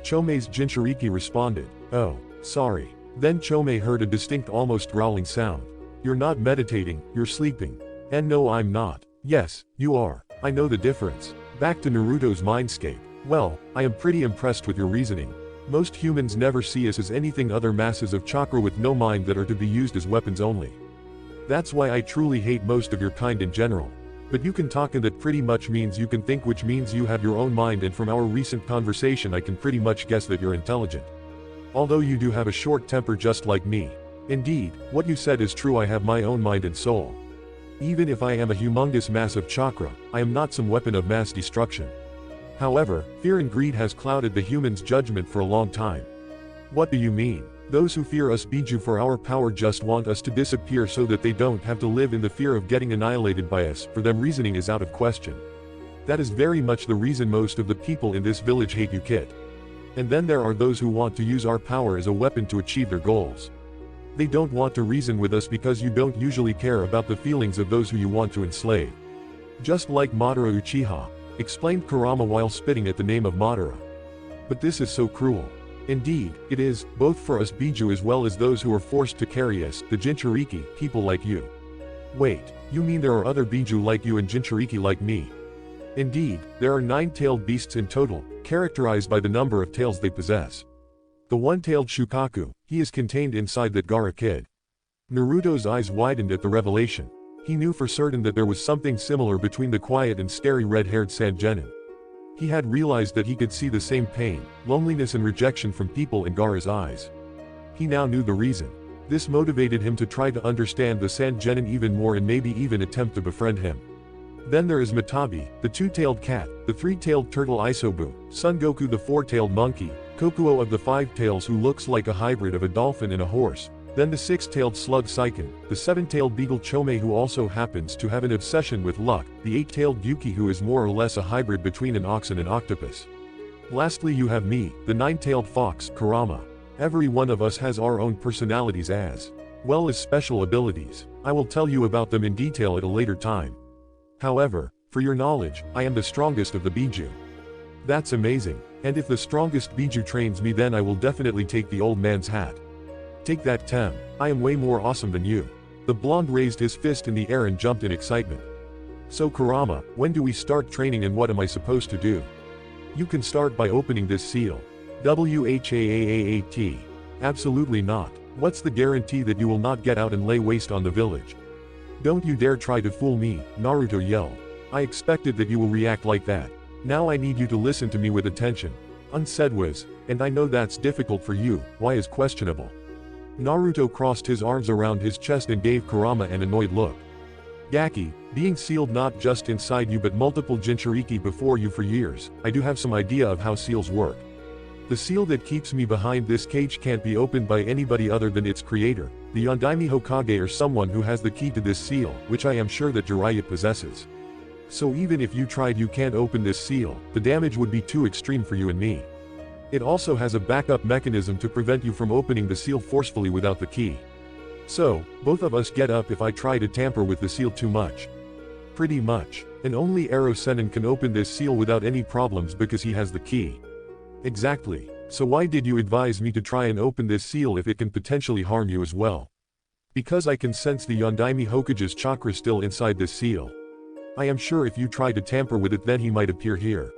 Chome's Jinchuriki responded. Oh, sorry. Then Chome heard a distinct, almost growling sound. You're not meditating, you're sleeping. And no, I'm not. Yes, you are. I know the difference. Back to Naruto's mindscape. Well, I am pretty impressed with your reasoning. Most humans never see us as anything other masses of chakra with no mind that are to be used as weapons only. That's why I truly hate most of your kind in general. But you can talk, and that pretty much means you can think, which means you have your own mind, and from our recent conversation I can pretty much guess that you're intelligent. Although you do have a short temper just like me. Indeed, what you said is true, I have my own mind and soul. Even if I am a humongous mass of chakra, I am not some weapon of mass destruction. However, fear and greed has clouded the human's judgment for a long time. What do you mean? Those who fear us Biju for our power just want us to disappear so that they don't have to live in the fear of getting annihilated by us. For them, reasoning is out of question. That is very much the reason most of the people in this village hate you, kid. And then there are those who want to use our power as a weapon to achieve their goals. They don't want to reason with us because you don't usually care about the feelings of those who you want to enslave. Just like Madara Uchiha, explained Kurama while spitting at the name of Madara. But this is so cruel. Indeed, it is, both for us Biju as well as those who are forced to carry us, the Jinchuriki, people like you. Wait, you mean there are other Biju like you and Jinchuriki like me? Indeed, there are 9-tailed beasts in total, characterized by the number of tails they possess. The one-tailed Shukaku, he is contained inside that Gaara kid. Naruto's eyes widened at the revelation. He knew for certain that there was something similar between the quiet and scary red-haired Sangenin. He had realized that he could see the same pain, loneliness and rejection from people in Gaara's eyes. He now knew the reason. This motivated him to try to understand the Sangenin even more and maybe even attempt to befriend him. Then there is Matabi, the two-tailed cat, the three-tailed turtle Isobu, Son Goku the four-tailed monkey, Kokuo of the five tails who looks like a hybrid of a dolphin and a horse, then the six-tailed slug Seiken, the seven-tailed beagle Chome who also happens to have an obsession with luck, the eight-tailed Yuki who is more or less a hybrid between an ox and an octopus. Lastly you have me, the nine-tailed fox, Kurama. Every one of us has our own personalities as well as special abilities. I will tell you about them in detail at a later time. However, for your knowledge, I am the strongest of the Biju. That's amazing. And if the strongest Biju trains me, then I will definitely take the old man's hat. Take that, Tem. I am way more awesome than you. The blonde raised his fist in the air and jumped in excitement. So Kurama, when do we start training and what am I supposed to do? You can start by opening this seal. WHAAAAT. Absolutely not. What's the guarantee that you will not get out and lay waste on the village? Don't you dare try to fool me, Naruto yelled. I expected that you will react like that. Now I need you to listen to me with attention. Unsaid was, and I know that's difficult for you, why is questionable. Naruto crossed his arms around his chest and gave Kurama an annoyed look. Gaki, being sealed not just inside you but multiple Jinchuriki before you for years, I do have some idea of how seals work. The seal that keeps me behind this cage can't be opened by anybody other than its creator, the Yondaime Hokage, or someone who has the key to this seal, which I am sure that Jiraiya possesses. So even if you tried, you can't open this seal, the damage would be too extreme for you and me. It also has a backup mechanism to prevent you from opening the seal forcefully without the key. So, both of us get up if I try to tamper with the seal too much. Pretty much. And only Ero Sennin can open this seal without any problems because he has the key. Exactly. So why did you advise me to try and open this seal if it can potentially harm you as well? Because I can sense the Yondaime Hokage's chakra still inside this seal. I am sure if you try to tamper with it then he might appear here.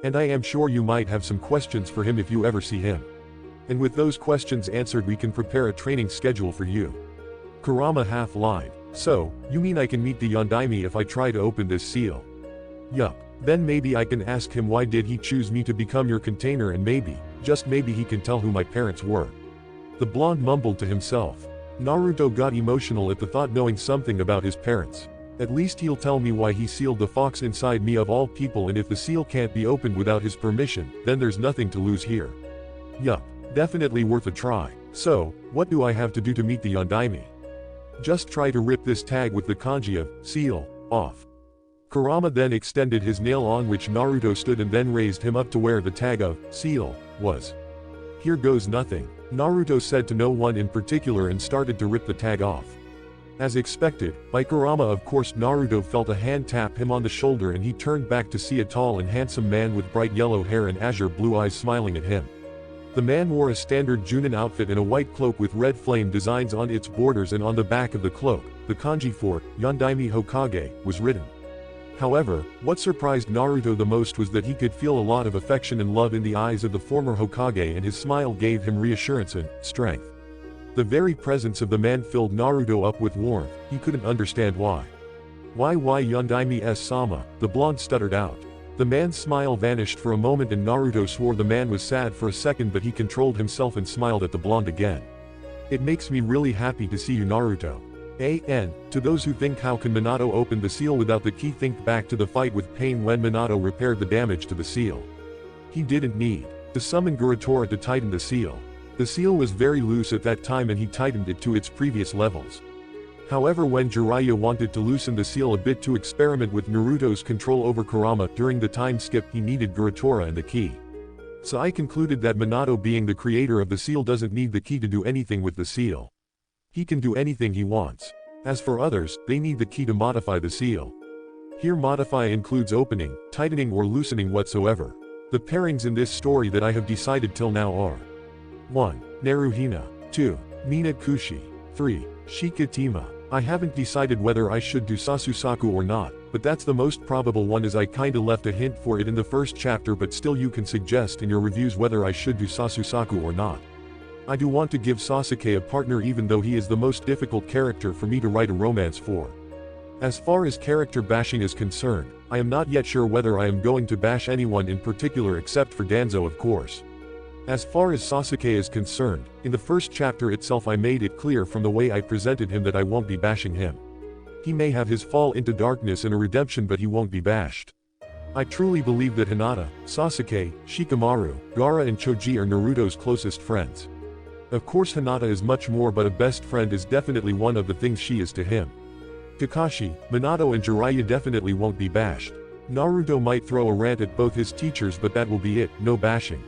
And I am sure you might have some questions for him if you ever see him. And with those questions answered we can prepare a training schedule for you. Kurama half lied. So, you mean I can meet the Yondaime if I try to open this seal? Yup. Then maybe I can ask him why did he choose me to become your container and maybe, just maybe he can tell who my parents were. The blonde mumbled to himself. Naruto got emotional at the thought knowing something about his parents. At least he'll tell me why he sealed the fox inside me of all people and if the seal can't be opened without his permission, then there's nothing to lose here. Yup. Definitely worth a try. So, what do I have to do to meet the Yondaime? Just try to rip this tag with the kanji of seal off. Kurama then extended his nail on which Naruto stood and then raised him up to where the tag of seal was. Here goes nothing, Naruto said to no one in particular and started to rip the tag off. As expected, by Kurama of course Naruto felt a hand tap him on the shoulder and he turned back to see a tall and handsome man with bright yellow hair and azure blue eyes smiling at him. The man wore a standard Junin outfit and a white cloak with red flame designs on its borders and on the back of the cloak, the kanji for Yondaime Hokage was written. However, what surprised Naruto the most was that he could feel a lot of affection and love in the eyes of the former Hokage and his smile gave him reassurance and strength. The very presence of the man filled Naruto up with warmth, he couldn't understand why. Why Yondaime sama, the blonde stuttered out. The man's smile vanished for a moment and Naruto swore the man was sad for a second but he controlled himself and smiled at the blonde again. It makes me really happy to see you Naruto. To those who think how can Minato open the seal without the key think back to the fight with pain when Minato repaired the damage to the seal. He didn't need to summon Guratora to tighten the seal. The seal was very loose at that time and he tightened it to its previous levels. However when Jiraiya wanted to loosen the seal a bit to experiment with Naruto's control over Kurama during the time skip he needed Guratora and the key. So I concluded that Minato being the creator of the seal doesn't need the key to do anything with the seal. He can do anything he wants. As for others, they need the key to modify the seal. Here modify includes opening, tightening or loosening whatsoever. The pairings in this story that I have decided till now are 1. Naruhina 2. Minakushi 3. Shikatima. I haven't decided whether I should do Sasusaku or not, but that's the most probable one as I kinda left a hint for it in the first chapter but still you can suggest in your reviews whether I should do Sasusaku or not. I do want to give Sasuke a partner even though he is the most difficult character for me to write a romance for. As far as character bashing is concerned, I am not yet sure whether I am going to bash anyone in particular except for Danzo of course. As far as Sasuke is concerned, in the first chapter itself I made it clear from the way I presented him that I won't be bashing him. He may have his fall into darkness and a redemption but he won't be bashed. I truly believe that Hinata, Sasuke, Shikamaru, Gaara and Choji are Naruto's closest friends. Of course Hinata is much more but a best friend is definitely one of the things she is to him. Kakashi, Minato and Jiraiya definitely won't be bashed. Naruto might throw a rant at both his teachers but that will be it, no bashing.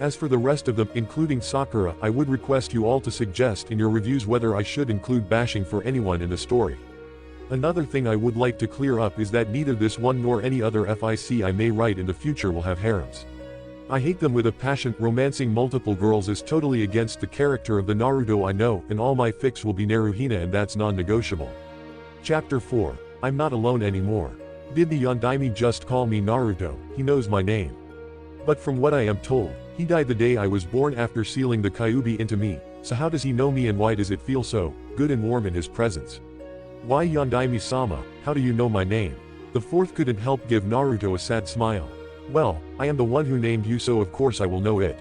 As for the rest of them, including Sakura, I would request you all to suggest in your reviews whether I should include bashing for anyone in the story. Another thing I would like to clear up is that neither this one nor any other fic I may write in the future will have harems. I hate them with a passion. Romancing multiple girls is totally against the character of the Naruto I know, and all my fics will be Naruhina and that's non-negotiable. Chapter 4. I'm not alone anymore. Did the Yondaime just call me Naruto? He knows my name. But from what I am told, he died the day I was born after sealing the Kyuubi into me, so how does he know me and why does it feel so good and warm in his presence? Why Yondaime-sama, how do you know my name? The fourth couldn't help give Naruto a sad smile. Well, I am the one who named you so of course I will know it.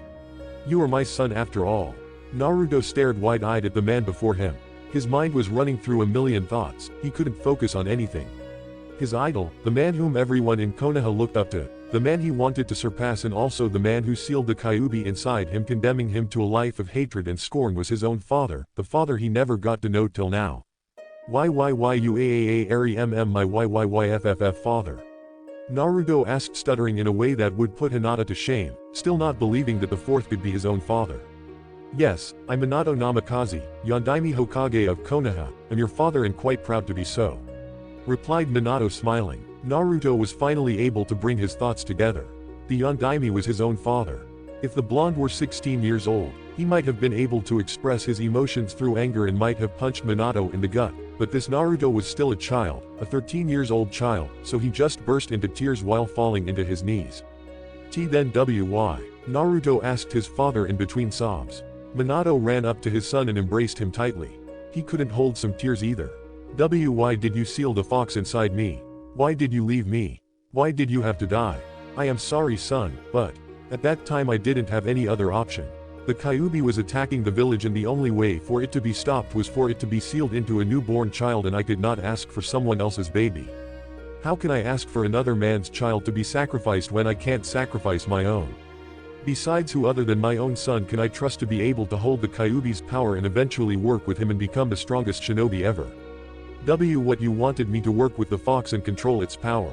You are my son after all. Naruto stared wide-eyed at the man before him. His mind was running through a million thoughts, he couldn't focus on anything. His idol, the man whom everyone in Konoha looked up to, the man he wanted to surpass and also the man who sealed the Kyuubi inside him condemning him to a life of hatred and scorn was his own father, the father he never got to know till now. Yuaaaari my YYYFFF father. Naruto asked stuttering in a way that would put Hinata to shame, still not believing that the fourth could be his own father. Yes, I'm Minato Namikaze, Yondaime Hokage of Konoha, I'm your father and quite proud to be so. Replied Minato smiling. Naruto was finally able to bring his thoughts together. The Yondaime was his own father. If the blonde were 16 years old, he might have been able to express his emotions through anger and might have punched Minato in the gut, But this Naruto was still a child, a 13 years old child, so he just burst into tears while falling into his knees. Then why? Naruto asked his father in between sobs. Minato ran up to his son and embraced him tightly. He couldn't hold some tears either. Why did you seal the fox inside me? Why did you leave me? Why did you have to die? I am sorry son, but at that time I didn't have any other option. The Kyuubi was attacking the village and the only way for it to be stopped was for it to be sealed into a newborn child, and I could not ask for someone else's baby. How can I ask for another man's child to be sacrificed when I can't sacrifice my own? Besides, who other than my own son can I trust to be able to hold the Kyuubi's power and eventually work with him and become the strongest shinobi ever? What you wanted me to work with the fox and control its power?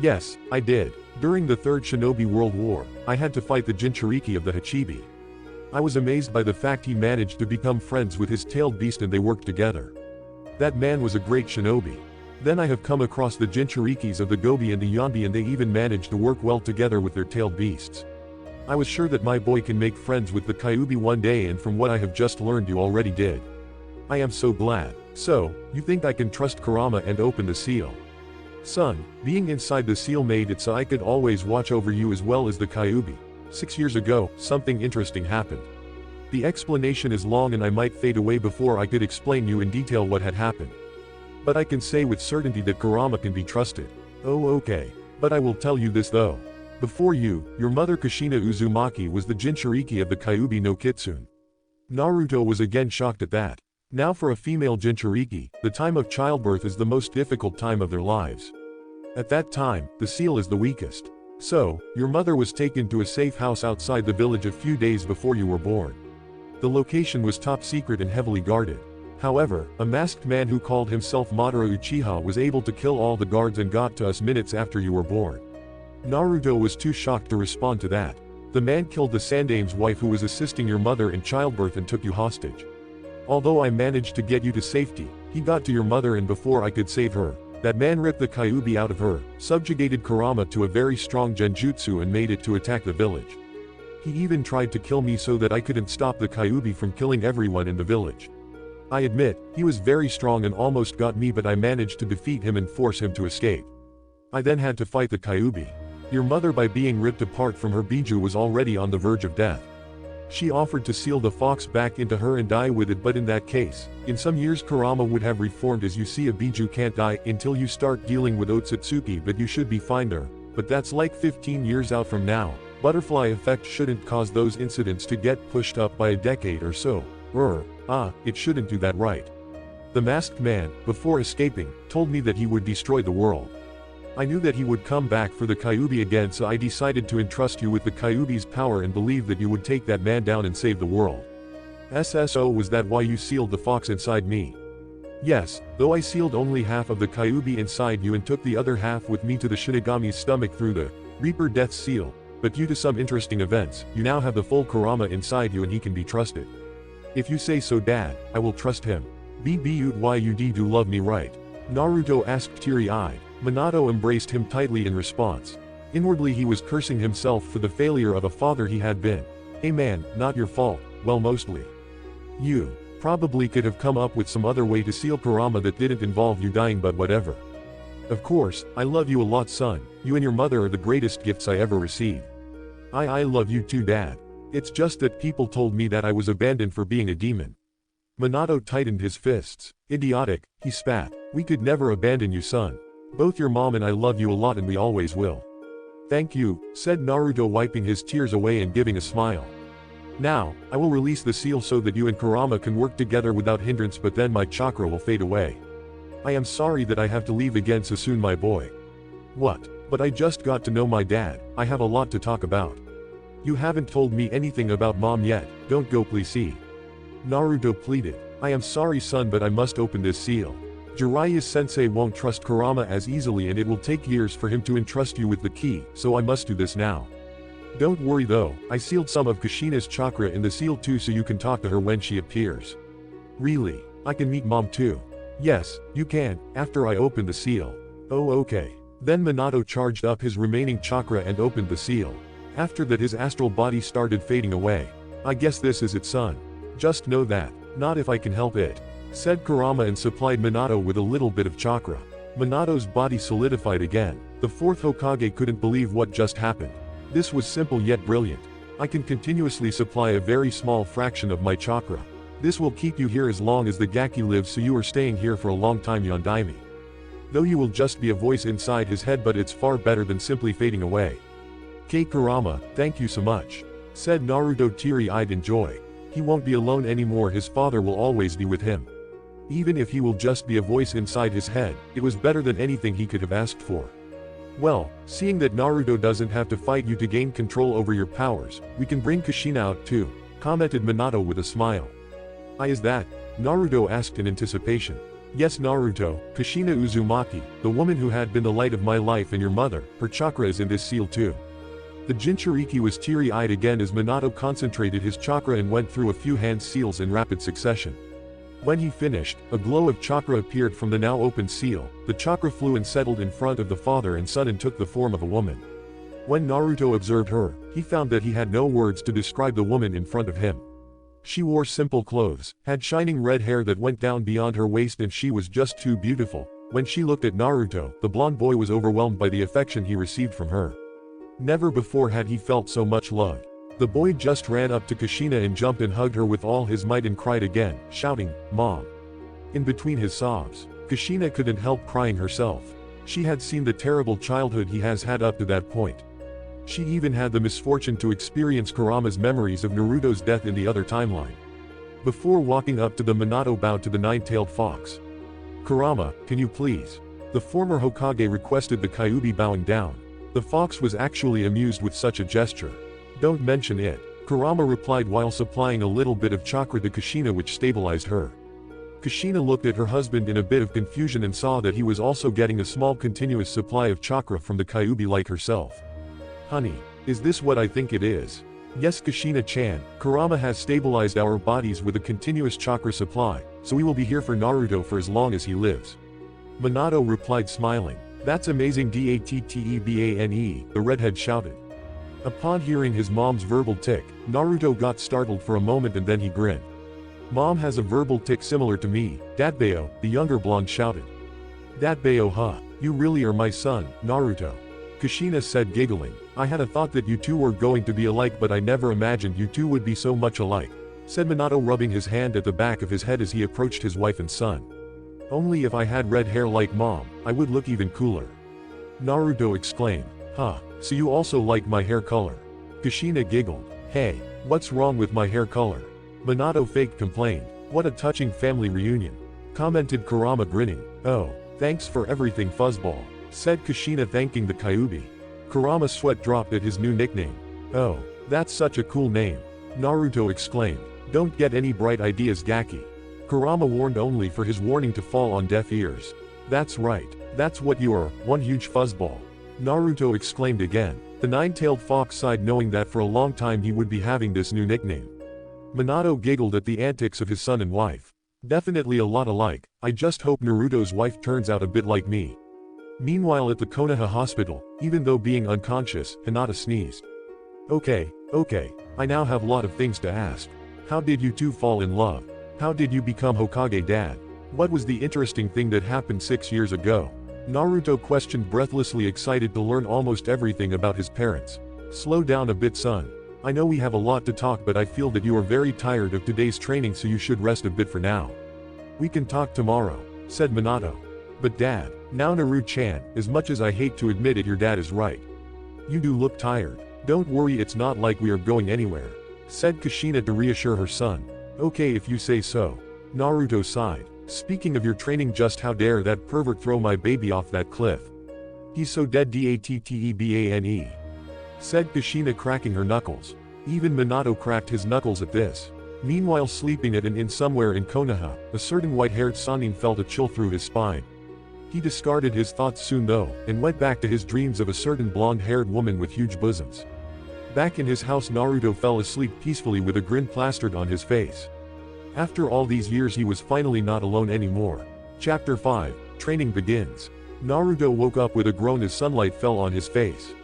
Yes, I did. During the Third Shinobi World War, I had to fight the Jinchuriki of the Hachibi. I was amazed by the fact he managed to become friends with his tailed beast and they worked together. That man was a great shinobi. Then I have come across the Jinchurikis of the Gobi and the Yonbi, and they even managed to work well together with their tailed beasts. I was sure that my boy can make friends with the Kyuubi one day, and from what I have just learned you already did. I am so glad. So, you think I can trust Kurama and open the seal? Son, being inside the seal made it so I could always watch over you as well as the Kyuubi. 6 years ago, something interesting happened. The explanation is long and I might fade away before I could explain you in detail what had happened. But I can say with certainty that Kurama can be trusted. Oh okay. But I will tell you this though. Before you, your mother Kushina Uzumaki was the Jinchuriki of the Kyuubi no Kitsune. Naruto was again shocked at that. Now for a female Jinchuriki, the time of childbirth is the most difficult time of their lives. At that time, the seal is the weakest. So, your mother was taken to a safe house outside the village a few days before you were born. The location was top secret and heavily guarded. However, a masked man who called himself Madara Uchiha was able to kill all the guards and got to us minutes after you were born. Naruto was too shocked to respond to that. The man killed the Sandame's wife who was assisting your mother in childbirth and took you hostage. Although I managed to get you to safety, he got to your mother, and before I could save her, that man ripped the Kyuubi out of her, subjugated Kurama to a very strong genjutsu and made it to attack the village. He even tried to kill me so that I couldn't stop the Kyuubi from killing everyone in the village. I admit, he was very strong and almost got me, but I managed to defeat him and force him to escape. I then had to fight the Kyuubi. Your mother, by being ripped apart from her Biju, was already on the verge of death. She offered to seal the fox back into her and die with it, but in that case, in some years Kurama would have reformed. As you see, a Biju can't die until you start dealing with Otsutsuki, but you should be fine there. But that's like 15 years out from now. Butterfly effect shouldn't cause those incidents to get pushed up by a decade or so. It shouldn't do that, right? The masked man, before escaping, told me that he would destroy the world. I knew that he would come back for the Kyuubi again, so I decided to entrust you with the Kyuubi's power and believed that you would take that man down and save the world. SSO, was that why you sealed the fox inside me? Yes, though I sealed only half of the Kyuubi inside you and took the other half with me to the Shinigami's stomach through the Reaper Death Seal, but due to some interesting events, you now have the full Kurama inside you and he can be trusted. If you say so, Dad, I will trust him. Why you do love me, right? Naruto asked teary-eyed. Minato embraced him tightly in response. Inwardly he was cursing himself for the failure of a father he had been. Hey man, not your fault. Well, mostly. You probably could have come up with some other way to seal Kurama that didn't involve you dying, but whatever. Of course, I love you a lot, son. You and your mother are the greatest gifts I ever received. I love you too, Dad. It's just that people told me that I was abandoned for being a demon. Minato tightened his fists. Idiotic, he spat. We could never abandon you, son. Both your mom and I love you a lot and we always will. Thank you, said Naruto, wiping his tears away and giving a smile. Now, I will release the seal so that you and Kurama can work together without hindrance, but then my chakra will fade away. I am sorry that I have to leave again so soon, my boy. What? But I just got to know my dad. I have a lot to talk about. You haven't told me anything about mom yet. Don't go, please. See. Naruto pleaded. I am sorry, son, but I must open this seal. Jiraiya-sensei won't trust Kurama as easily, and it will take years for him to entrust you with the key, so I must do this now. Don't worry though, I sealed some of Kushina's chakra in the seal too, so you can talk to her when she appears. Really? I can meet mom too? Yes, you can, after I open the seal. Oh okay. Then Minato charged up his remaining chakra and opened the seal. After that his astral body started fading away. I guess this is it, son. Just know that. Not if I can help it. said Kurama and supplied Minato with a little bit of chakra. Minato's body solidified again. The fourth Hokage couldn't believe what just happened. This was simple yet brilliant. I can continuously supply a very small fraction of my chakra. This will keep you here as long as the Gaki lives, so you are staying here for a long time, Yondaime. Though you will just be a voice inside his head, but it's far better than simply fading away. Kurama, thank you so much, said Naruto teary-eyed in joy. He won't be alone anymore, his father will always be with him. Even if he will just be a voice inside his head, it was better than anything he could have asked for. Well, seeing that Naruto doesn't have to fight you to gain control over your powers, we can bring Kushina out too, commented Minato with a smile. Is that? Naruto asked in anticipation. Yes, Naruto, Kushina Uzumaki, the woman who had been the light of my life and your mother, her chakra is in this seal too. The Jinchuriki was teary-eyed again as Minato concentrated his chakra and went through a few hand seals in rapid succession. When he finished, a glow of chakra appeared from the now open seal. The chakra flew and settled in front of the father and son and took the form of a woman. When Naruto observed her, he found that he had no words to describe the woman in front of him. She wore simple clothes, had shining red hair that went down beyond her waist, and she was just too beautiful. When she looked at Naruto, the blonde boy was overwhelmed by the affection he received from her. Never before had he felt so much love. The boy just ran up to Kushina and jumped and hugged her with all his might and cried again, shouting, "Mom!" In between his sobs, Kushina couldn't help crying herself. She had seen the terrible childhood he has had up to that point. She even had the misfortune to experience Kurama's memories of Naruto's death in the other timeline. Before walking up to them, Minato bowed to the nine-tailed fox. "Kurama, can you please?" The former Hokage requested the Kyuubi, bowing down. The fox was actually amused with such a gesture. "Don't mention it," Kurama replied while supplying a little bit of chakra to Kushina, which stabilized her. Kushina looked at her husband in a bit of confusion and saw that he was also getting a small continuous supply of chakra from the Kyuubi like herself. "Honey, is this what I think it is?" "Yes, Kushina-chan, Kurama has stabilized our bodies with a continuous chakra supply, so we will be here for Naruto for as long as he lives." Minato replied smiling. "That's amazing, Dattebane," the redhead shouted. Upon hearing his mom's verbal tick, Naruto got startled for a moment and then he grinned. "Mom has a verbal tick similar to me, Datbeo," the younger blonde shouted. "Datbeo, huh? You really are my son, Naruto," Kushina said, giggling. "I had a thought that you two were going to be alike, but I never imagined you two would be so much alike," said Minato, rubbing his hand at the back of his head as he approached his wife and son. "Only if I had red hair like Mom, I would look even cooler," Naruto exclaimed. "Huh, so you also like my hair color?" Kushina giggled. "Hey, what's wrong with my hair color?" Minato faked complained. "What a touching family reunion," commented Kurama, grinning. "Oh, thanks for everything, Fuzzball," said Kushina, thanking the Kyuubi. Kurama's sweat dropped at his new nickname. "Oh, that's such a cool name," Naruto exclaimed. "Don't get any bright ideas, Gaki," Kurama warned, only for his warning to fall on deaf ears. "That's right, that's what you are, one huge fuzzball," Naruto exclaimed again. The nine-tailed fox sighed, knowing that for a long time he would be having this new nickname. Minato giggled at the antics of his son and wife. "Definitely a lot alike. I just hope Naruto's wife turns out a bit like me." Meanwhile, at the Konoha hospital, even though being unconscious, Hinata sneezed. Okay, I now have a lot of things to ask. How did you two fall in love? How did you become Hokage, Dad? What was the interesting thing that happened 6 years ago?" Naruto questioned, breathlessly excited to learn almost everything about his parents. "Slow down a bit, son. I know we have a lot to talk, but I feel that you are very tired of today's training, so you should rest a bit for now. We can talk tomorrow," said Minato. "But Dad, now Naru-chan, as much as I hate to admit it, your dad is right. You do look tired. Don't worry, it's not like we are going anywhere," said Kushina to reassure her son. "Okay, if you say so," Naruto sighed. "Speaking of your training, just how dare that pervert throw my baby off that cliff? He's so dead, Dattebane," said Kushina, cracking her knuckles. Even Minato cracked his knuckles at this. Meanwhile, sleeping at an inn somewhere in Konoha, a certain white-haired Sannin felt a chill through his spine. He discarded his thoughts soon though, and went back to his dreams of a certain blonde-haired woman with huge bosoms. Back in his house, Naruto fell asleep peacefully with a grin plastered on his face. After all these years, he was finally not alone anymore. Chapter 5, Training begins. Naruto woke up with a groan as sunlight fell on his face.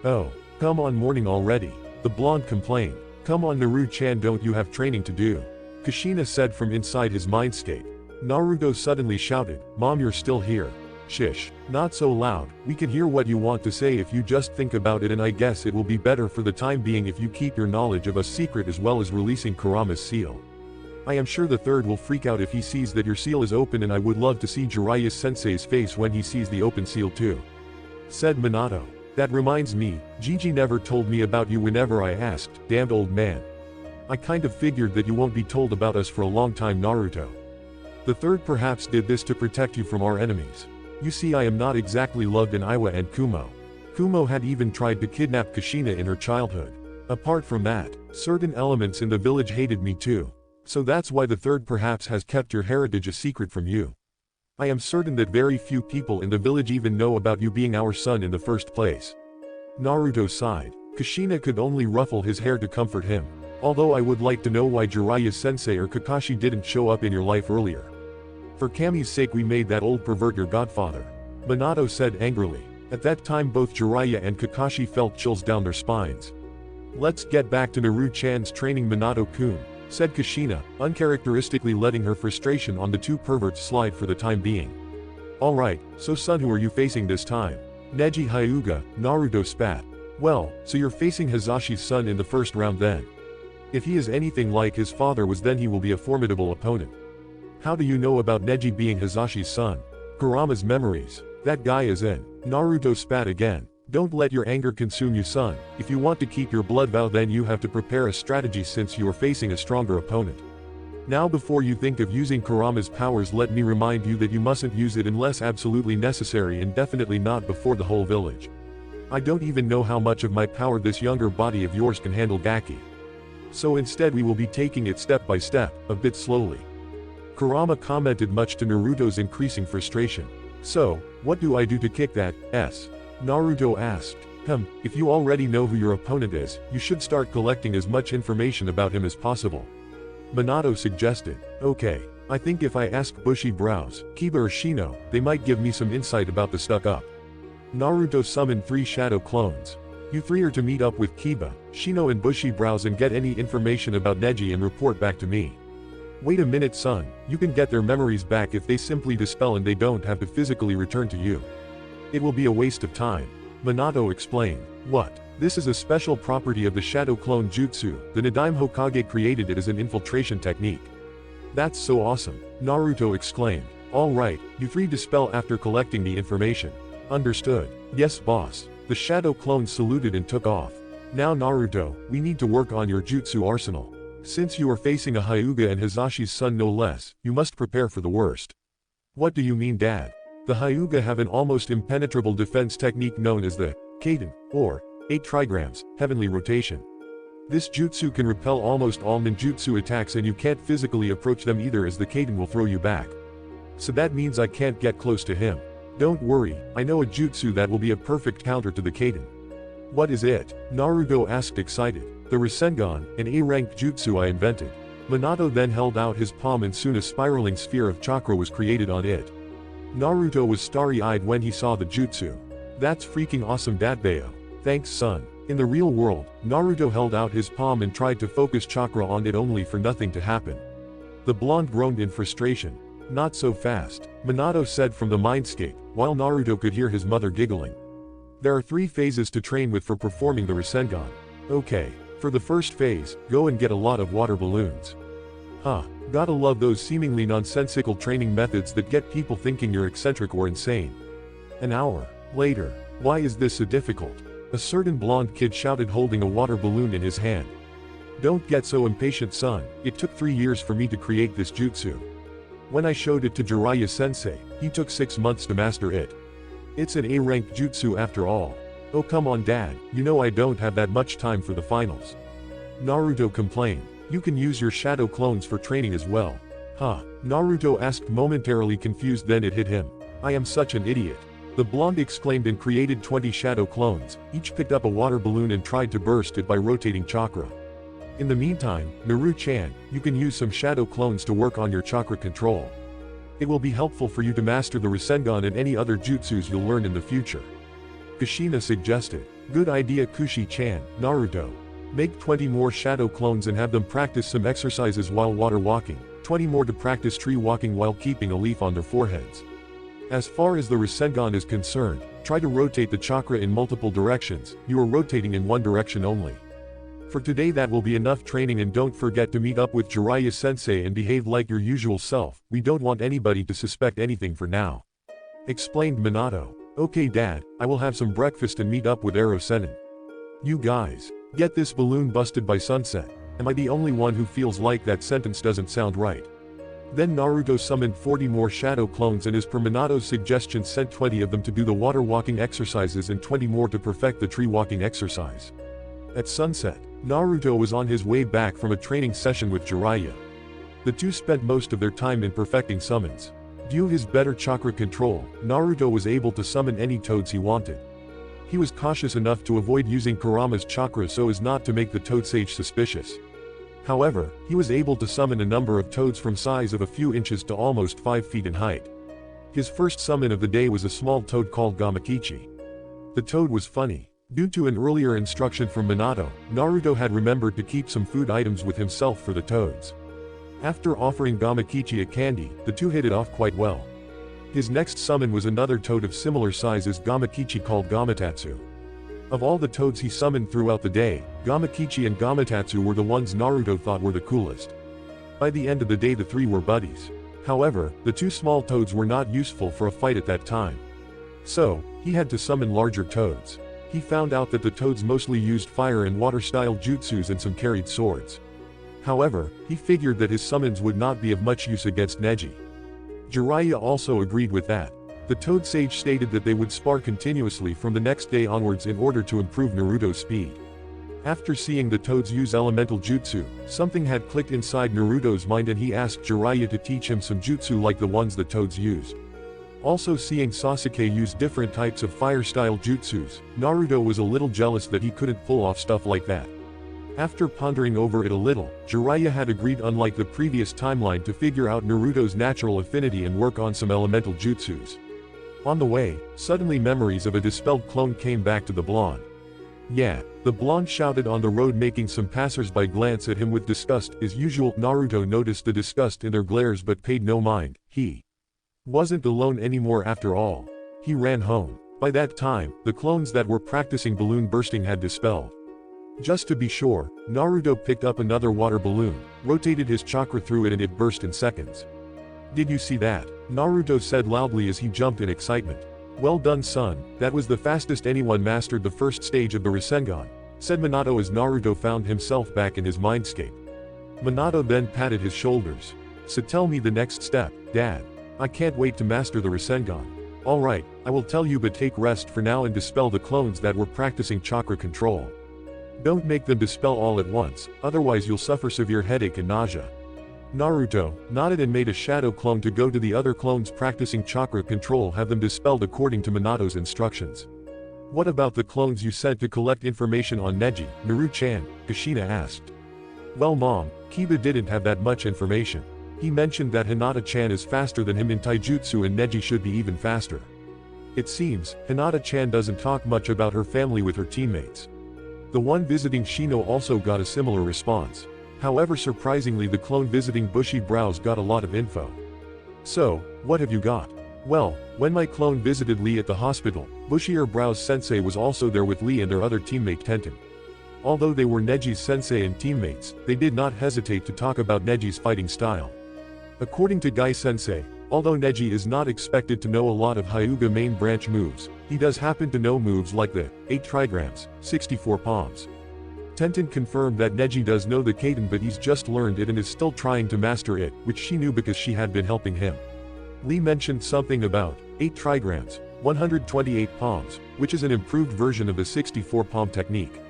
"Oh, come on, morning already," the blonde complained. "Come on, Naru-chan, don't you have training to do?" Kushina said from inside his mindscape. Naruto suddenly shouted, "Mom, you're still here." "Shish. Not so loud, we can hear what you want to say if you just think about it, and I guess it will be better for the time being if you keep your knowledge of us secret as well as releasing Kurama's seal. I am sure the third will freak out if he sees that your seal is open, and I would love to see Jiraiya-sensei's face when he sees the open seal too," said Minato. "That reminds me, Gigi never told me about you whenever I asked, damned old man. I kind of figured that you won't be told about us for a long time, Naruto. The third perhaps did this to protect you from our enemies. You see, I am not exactly loved in Iwa and Kumo. Kumo had even tried to kidnap Kushina in her childhood. Apart from that, certain elements in the village hated me too. So that's why the third perhaps has kept your heritage a secret from you. I am certain that very few people in the village even know about you being our son in the first place." Naruto sighed. Kushina could only ruffle his hair to comfort him. "Although I would like to know why Jiraiya-sensei or Kakashi didn't show up in your life earlier. For Kami's sake we made that old pervert your godfather," Minato said angrily. At that time both Jiraiya and Kakashi felt chills down their spines. "Let's get back to Naru-chan's training, Minato-kun," said Kushina, uncharacteristically letting her frustration on the two perverts slide for the time being. "Alright, so son, who are you facing this time?" "Neji Hyuga," Naruto spat. "Well, so you're facing Hazashi's son in the first round then. If he is anything like his father was, then he will be a formidable opponent." "How do you know about Neji being Hazashi's son?" "Kurama's memories. That guy is in." Naruto spat again. "Don't let your anger consume you, son. If you want to keep your blood vow, then you have to prepare a strategy since you are facing a stronger opponent. Now before you think of using Kurama's powers, let me remind you that you mustn't use it unless absolutely necessary, and definitely not before the whole village. I don't even know how much of my power this younger body of yours can handle, Gaki. So instead we will be taking it step by step, a bit slowly." Kurama commented, much to Naruto's increasing frustration. "So, what do I do to kick that ass?" Naruto asked. If you already know who your opponent is, you should start collecting as much information about him as possible," Minato suggested. "Okay. I think if I ask Bushy Brows, Kiba or Shino, they might give me some insight about the stuck-up." Naruto summoned 3 shadow clones. "You 3 are to meet up with Kiba, Shino and Bushy Brows and get any information about Neji and report back to me." "Wait a minute, son, you can get their memories back if they simply dispel and they don't have to physically return to you. It will be a waste of time," Minato explained. "What? This is a special property of the Shadow Clone Jutsu. The Nadaime Hokage created it as an infiltration technique." "That's so awesome," Naruto exclaimed. "All right, you 3 dispel after collecting the information." "Understood. Yes, boss." The Shadow Clones saluted and took off. "Now Naruto, we need to work on your jutsu arsenal. Since you are facing a Hyuga and Hazashi's son no less, you must prepare for the worst." "What do you mean, Dad?" "The Hyuga have an almost impenetrable defense technique known as the Kaiden, or 8 trigrams, heavenly rotation. This jutsu can repel almost all ninjutsu attacks, and you can't physically approach them either, as the Kaiden will throw you back. So that means I can't get close to him." "Don't worry, I know a jutsu that will be a perfect counter to the Kaiden." "What is it?" Naruto asked, excited. "The Rasengan, an A-rank jutsu I invented." Minato then held out his palm, and soon a spiraling sphere of chakra was created on it. Naruto was starry-eyed when he saw the jutsu. "That's freaking awesome, Datbayo. Thanks, son." In the real world, Naruto held out his palm and tried to focus chakra on it, only for nothing to happen. The blonde groaned in frustration. "Not so fast," Minato said from the mindscape, while Naruto could hear his mother giggling. "There are 3 phases to train with for performing the Rasengan. Okay. For the first phase, go and get a lot of water balloons." "Huh. Gotta love those seemingly nonsensical training methods that get people thinking you're eccentric or insane." An hour later. "Why is this so difficult?" A certain blonde kid shouted, holding a water balloon in his hand. "Don't get so impatient, son. It took 3 years for me to create this jutsu. When I showed it to Jiraiya-sensei, he took 6 months to master it. It's an A-rank jutsu after all." "Oh come on, Dad, you know I don't have that much time for the finals," Naruto complained. "You can use your shadow clones for training as well." "Huh?" Naruto asked, momentarily confused, then it hit him. "I am such an idiot." The blonde exclaimed and created 20 shadow clones. Each picked up a water balloon and tried to burst it by rotating chakra. In the meantime, Naru-chan, you can use some shadow clones to work on your chakra control. It will be helpful for you to master the Rasengan and any other jutsus you'll learn in the future," Kushina suggested. "Good idea, Kushi-chan." Naruto. "Make 20 more shadow clones and have them practice some exercises while water walking. 20 more to practice tree walking while keeping a leaf on their foreheads. As far as the Rasengan is concerned, try to rotate the chakra in multiple directions. You are rotating in one direction only. For today that will be enough training, and don't forget to meet up with Jiraiya sensei and behave like your usual self. We don't want anybody to suspect anything for now," explained Minato. "Okay dad, I will have some breakfast and meet up with Ero Sennin. You guys, get this balloon busted by sunset." Am I the only one who feels like that sentence doesn't sound right? Then Naruto summoned 40 more shadow clones and as per Minato's suggestion sent 20 of them to do the water walking exercises and 20 more to perfect the tree walking exercise. At sunset, Naruto was on his way back from a training session with Jiraiya. The two spent most of their time in perfecting summons. Due to his better chakra control, Naruto was able to summon any toads he wanted. He was cautious enough to avoid using Kurama's chakra so as not to make the toad sage suspicious. However, he was able to summon a number of toads from size of a few inches to almost 5 feet in height. His first summon of the day was a small toad called Gamakichi. The toad was funny. Due to an earlier instruction from Minato, Naruto had remembered to keep some food items with himself for the toads. After offering Gamakichi a candy, the two hit it off quite well. His next summon was another toad of similar size as Gamakichi called Gamatatsu. Of all the toads he summoned throughout the day, Gamakichi and Gamatatsu were the ones Naruto thought were the coolest. By the end of the day the three were buddies. However, the two small toads were not useful for a fight at that time. So, he had to summon larger toads. He found out that the toads mostly used fire and water-style jutsus and some carried swords. However, he figured that his summons would not be of much use against Neji. Jiraiya also agreed with that. The Toad Sage stated that they would spar continuously from the next day onwards in order to improve Naruto's speed. After seeing the toads use elemental jutsu, something had clicked inside Naruto's mind and he asked Jiraiya to teach him some jutsu like the ones the toads used. Also seeing Sasuke use different types of fire-style jutsus, Naruto was a little jealous that he couldn't pull off stuff like that. After pondering over it a little, Jiraiya had agreed, unlike the previous timeline, to figure out Naruto's natural affinity and work on some elemental jutsus. On the way, suddenly memories of a dispelled clone came back to the blonde. "Yeah," the blonde shouted on the road, making some passers-by glance at him with disgust. As usual, Naruto noticed the disgust in their glares but paid no mind. He wasn't alone anymore after all. He ran home. By that time, the clones that were practicing balloon bursting had dispelled. Just to be sure, Naruto picked up another water balloon, rotated his chakra through it and it burst in seconds. "Did you see that?" Naruto said loudly as he jumped in excitement. "Well done son, that was the fastest anyone mastered the first stage of the Rasengan," said Minato as Naruto found himself back in his mindscape. Minato then patted his shoulders. "So tell me the next step, Dad. I can't wait to master the Rasengan." "Alright, I will tell you, but take rest for now and dispel the clones that were practicing chakra control. Don't make them dispel all at once, otherwise you'll suffer severe headache and nausea." Naruto nodded and made a shadow clone to go to the other clones practicing chakra control, have them dispelled according to Minato's instructions. "What about the clones you sent to collect information on Neji, Naru-chan?" Kushina asked. "Well Mom, Kiba didn't have that much information. He mentioned that Hinata-chan is faster than him in taijutsu and Neji should be even faster. It seems, Hinata-chan doesn't talk much about her family with her teammates." The one visiting Shino also got a similar response. However, surprisingly, the clone visiting Bushy Brows got a lot of info. "So, what have you got?" "Well, when my clone visited Lee at the hospital, Bushier Brows sensei was also there with Lee and their other teammate Tenten. Although they were Neji's sensei and teammates, they did not hesitate to talk about Neji's fighting style. According to Gai sensei, although Neji is not expected to know a lot of Hyuga main branch moves, he does happen to know moves like the 8 trigrams, 64 palms. Tenten confirmed that Neji does know the Kaden, but he's just learned it and is still trying to master it, which she knew because she had been helping him. Lee mentioned something about 8 trigrams, 128 palms, which is an improved version of the 64 palm technique.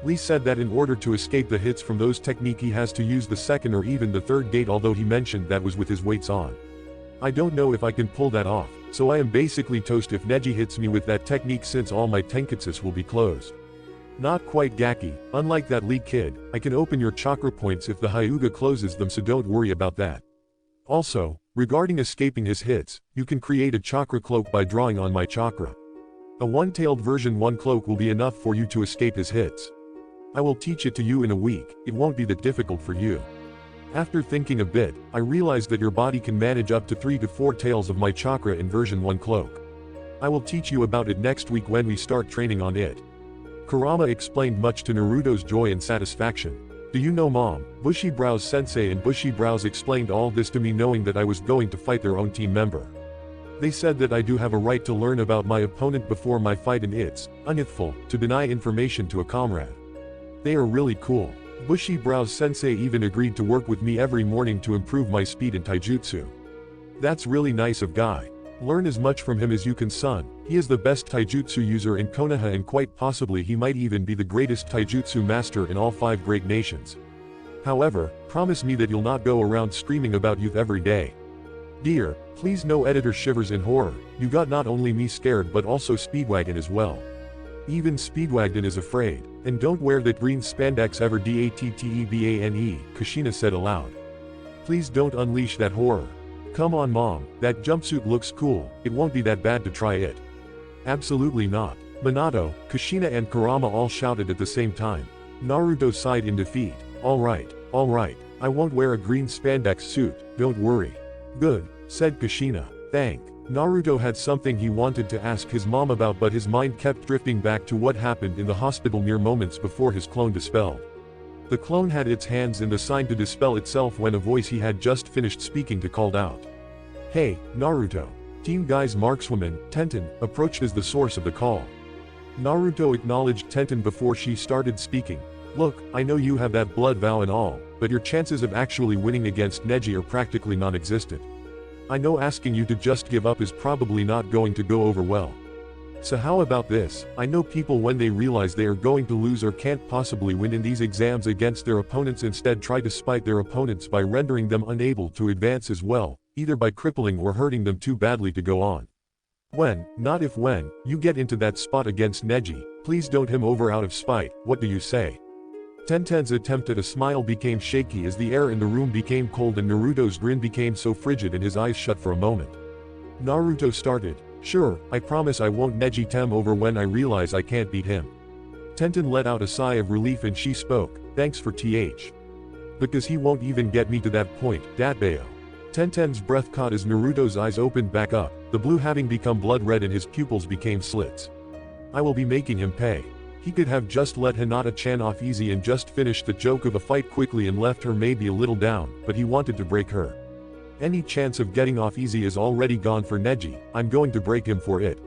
Lee said that in order to escape the hits from those technique he has to use the second or even the third gate, although he mentioned that was with his weights on. "I don't know if I can pull that off, so I am basically toast if Neji hits me with that technique since all my tenketsus will be closed." "Not quite Gaki, unlike that Lee kid, I can open your chakra points if the Hyuga closes them, so don't worry about that. Also, regarding escaping his hits, you can create a chakra cloak by drawing on my chakra. A one-tailed version 1 cloak will be enough for you to escape his hits. I will teach it to you in a week, it won't be that difficult for you." After thinking a bit, I realized that your body can manage up to 3 to 4 tails of my chakra in version 1 cloak. I will teach you about it next week when we start training on it. Kurama explained, much to Naruto's joy and satisfaction. Do you know, Mom? Bushy Brows Sensei and Bushy Brows explained all this to me, knowing that I was going to fight their own team member. They said that I do have a right to learn about my opponent before my fight, and it's unethical to deny information to a comrade. They are really cool. Bushy Brows Sensei even agreed to work with me every morning to improve my speed in taijutsu. That's really nice of Guy. Learn as much from him as you can, son. He is the best taijutsu user in Konoha, and quite possibly he might even be the greatest taijutsu master in all 5 great nations. However, promise me that you'll not go around screaming about youth every day. Dear, please. No. Editor shivers in horror. You got not only me scared but also Speedwagon as well. Even Speedwagon is afraid. And don't wear that green spandex ever, Dattebane, Kushina said aloud. Please don't unleash that horror. Come on, Mom, that jumpsuit looks cool, it won't be that bad to try it. Absolutely not. Minato, Kushina and Kurama all shouted at the same time. Naruto sighed in defeat. Alright, I won't wear a green spandex suit, don't worry. Good, said Kushina. Naruto had something he wanted to ask his mom about, but his mind kept drifting back to what happened in the hospital mere moments before his clone dispelled. The clone had its hands in the sign to dispel itself when a voice he had just finished speaking to called out. Hey, Naruto. Team Guy's markswoman, Tenten, approached as the source of the call. Naruto acknowledged Tenten before she started speaking. Look, I know you have that blood vow and all, but your chances of actually winning against Neji are practically non-existent. I know asking you to just give up is probably not going to go over well. So how about this? I know people, when they realize they are going to lose or can't possibly win in these exams against their opponents, instead try to spite their opponents by rendering them unable to advance as well, either by crippling or hurting them too badly to go on. When, not if, when you get into that spot against Neji, please don't him over out of spite. What do you say? Tenten's attempt at a smile became shaky as the air in the room became cold and Naruto's grin became so frigid and his eyes shut for a moment. Naruto started. Sure, I promise I won't Neji Tem over when I realize I can't beat him. Tenten let out a sigh of relief and she spoke. Thanks for th. Because he won't even get me to that point, Datbayo. Tenten's breath caught as Naruto's eyes opened back up, the blue having become blood red and his pupils became slits. I will be making him pay. He could have just let Hinata-chan off easy and just finished the joke of a fight quickly and left her maybe a little down, but he wanted to break her. Any chance of getting off easy is already gone for Neji. I'm going to break him for it.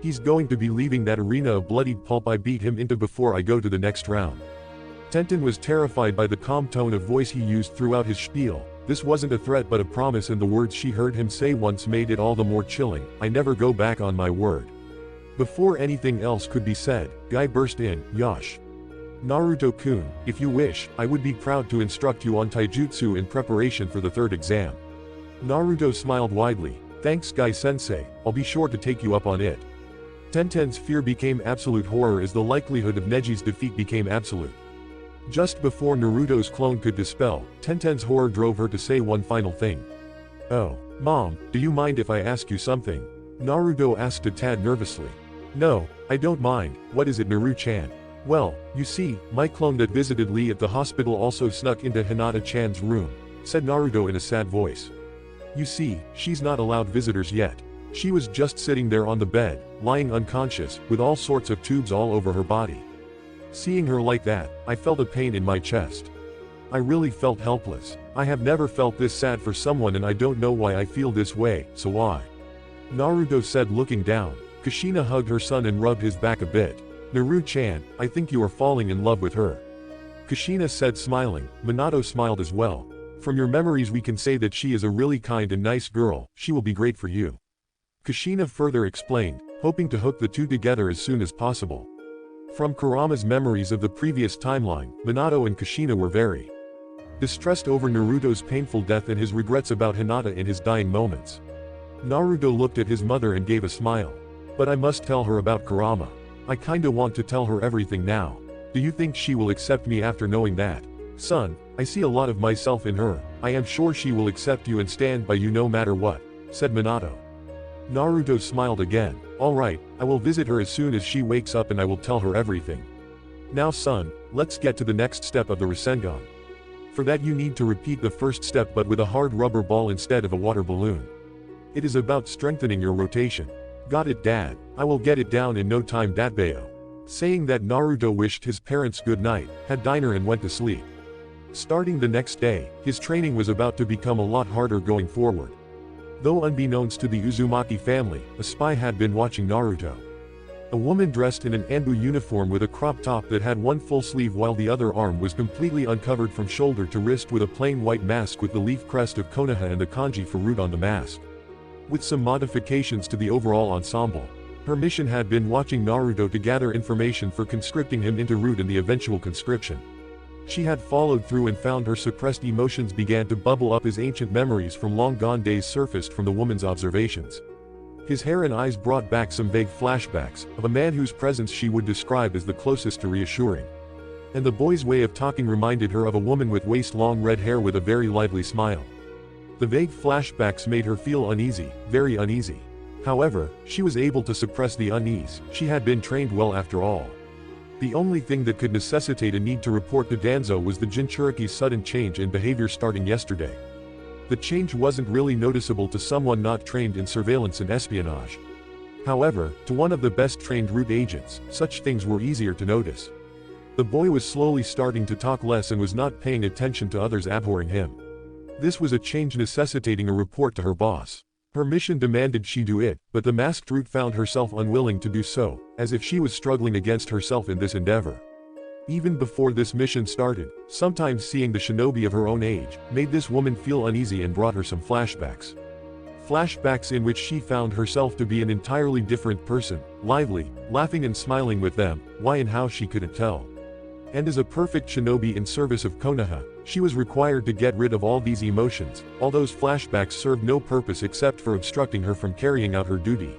He's going to be leaving that arena a bloodied pulp I beat him into before I go to the next round. Tenten was terrified by the calm tone of voice he used throughout his spiel. This wasn't a threat but a promise, and the words she heard him say once made it all the more chilling. I never go back on my word. Before anything else could be said, Guy burst in. Yosh. Naruto-kun, if you wish, I would be proud to instruct you on taijutsu in preparation for the 3rd exam. Naruto smiled widely. Thanks, Guy-sensei, I'll be sure to take you up on it. Tenten's fear became absolute horror as the likelihood of Neji's defeat became absolute. Just before Naruto's clone could dispel, Tenten's horror drove her to say one final thing. Oh, Mom, do you mind if I ask you something? Naruto asked a tad nervously. No, I don't mind. What is it, Naru-chan? Well, you see, my clone that visited Lee at the hospital also snuck into Hinata-chan's room, said Naruto in a sad voice. You see, she's not allowed visitors yet. She was just sitting there on the bed, lying unconscious, with all sorts of tubes all over her body. Seeing her like that, I felt a pain in my chest. I really felt helpless. I have never felt this sad for someone and I don't know why I feel this way, so why? Naruto said, looking down. Kushina hugged her son and rubbed his back a bit. Naru-chan, I think you are falling in love with her. Kushina said, smiling. Minato smiled as well. From your memories we can say that she is a really kind and nice girl, she will be great for you. Kushina further explained, hoping to hook the two together as soon as possible. From Kurama's memories of the previous timeline, Minato and Kushina were very distressed over Naruto's painful death and his regrets about Hinata in his dying moments. Naruto looked at his mother and gave a smile. But I must tell her about Kurama. I kinda want to tell her everything now. Do you think she will accept me after knowing that? Son, I see a lot of myself in her. I am sure she will accept you and stand by you no matter what, said Minato. Naruto smiled again. Alright, I will visit her as soon as she wakes up and I will tell her everything. Now son, let's get to the next step of the Rasengan. For that you need to repeat the first step but with a hard rubber ball instead of a water balloon. It is about strengthening your rotation. Got it, Dad. I will get it down in no time, Datbayo. Saying that, Naruto wished his parents good night, had dinner and went to sleep. Starting the next day, his training was about to become a lot harder going forward. Though unbeknownst to the Uzumaki family, a spy had been watching Naruto. A woman dressed in an Anbu uniform with a crop top that had one full sleeve while the other arm was completely uncovered from shoulder to wrist with a plain white mask with the leaf crest of Konoha and the kanji for root on the mask. With some modifications to the overall ensemble. Her mission had been watching Naruto to gather information for conscripting him into root and the eventual conscription. She had followed through and found her suppressed emotions began to bubble up as ancient memories from long-gone days surfaced from the woman's observations. His hair and eyes brought back some vague flashbacks of a man whose presence she would describe as the closest to reassuring. And the boy's way of talking reminded her of a woman with waist-long red hair with a very lively smile. The vague flashbacks made her feel uneasy, very uneasy. However, she was able to suppress the unease. She had been trained well after all. The only thing that could necessitate a need to report to Danzo was the Jinchuriki's sudden change in behavior starting yesterday. The change wasn't really noticeable to someone not trained in surveillance and espionage. However, to one of the best trained root agents, such things were easier to notice. The boy was slowly starting to talk less and was not paying attention to others abhorring him. This was a change necessitating a report to her boss. Her mission demanded she do it, but the masked root found herself unwilling to do so, as if she was struggling against herself in this endeavor. Even before this mission started, sometimes seeing the shinobi of her own age, made this woman feel uneasy and brought her some flashbacks. Flashbacks in which she found herself to be an entirely different person, lively, laughing and smiling with them, why and how she couldn't tell. And as a perfect shinobi in service of Konoha, she was required to get rid of all these emotions. All those flashbacks served no purpose except for obstructing her from carrying out her duty.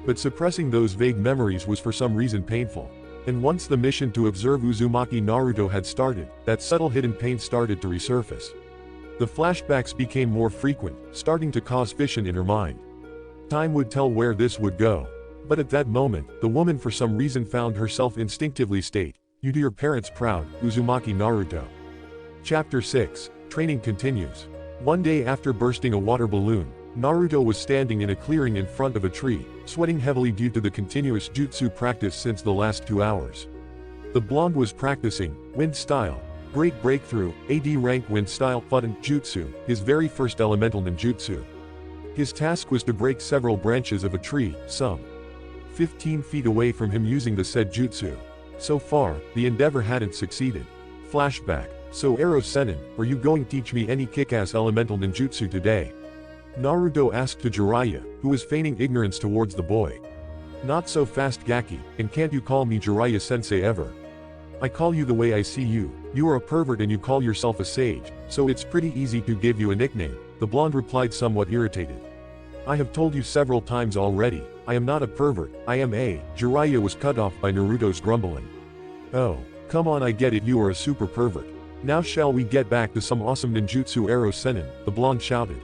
But suppressing those vague memories was for some reason painful. And once the mission to observe Uzumaki Naruto had started, that subtle hidden pain started to resurface. The flashbacks became more frequent, starting to cause fission in her mind. Time would tell where this would go. But at that moment, the woman for some reason found herself instinctively state, "You do your parents proud, Uzumaki Naruto." Chapter 6, Training continues. One day after bursting a water balloon, Naruto was standing in a clearing in front of a tree, sweating heavily due to the continuous jutsu practice since the last 2 hours. The blonde was practicing wind style, great breakthrough, AD rank wind style Fuden jutsu, his very first elemental ninjutsu. His task was to break several branches of a tree, some 15 feet away from him using the said jutsu. So far, the endeavor hadn't succeeded. Flashback. So Ero Sennin, are you going to teach me any kick-ass elemental ninjutsu today? Naruto asked to Jiraiya, who was feigning ignorance towards the boy. Not so fast, Gaki, and can't you call me Jiraiya sensei ever? I call you the way I see you. You are a pervert and you call yourself a sage, so it's pretty easy to give you a nickname, the blonde replied somewhat irritated. I have told you several times already, I am not a pervert, I am a. Jiraiya was cut off by Naruto's grumbling. Oh, come on, I get it, you are a super pervert. Now shall we get back to some awesome ninjutsu, Ero Sennin, the blonde shouted.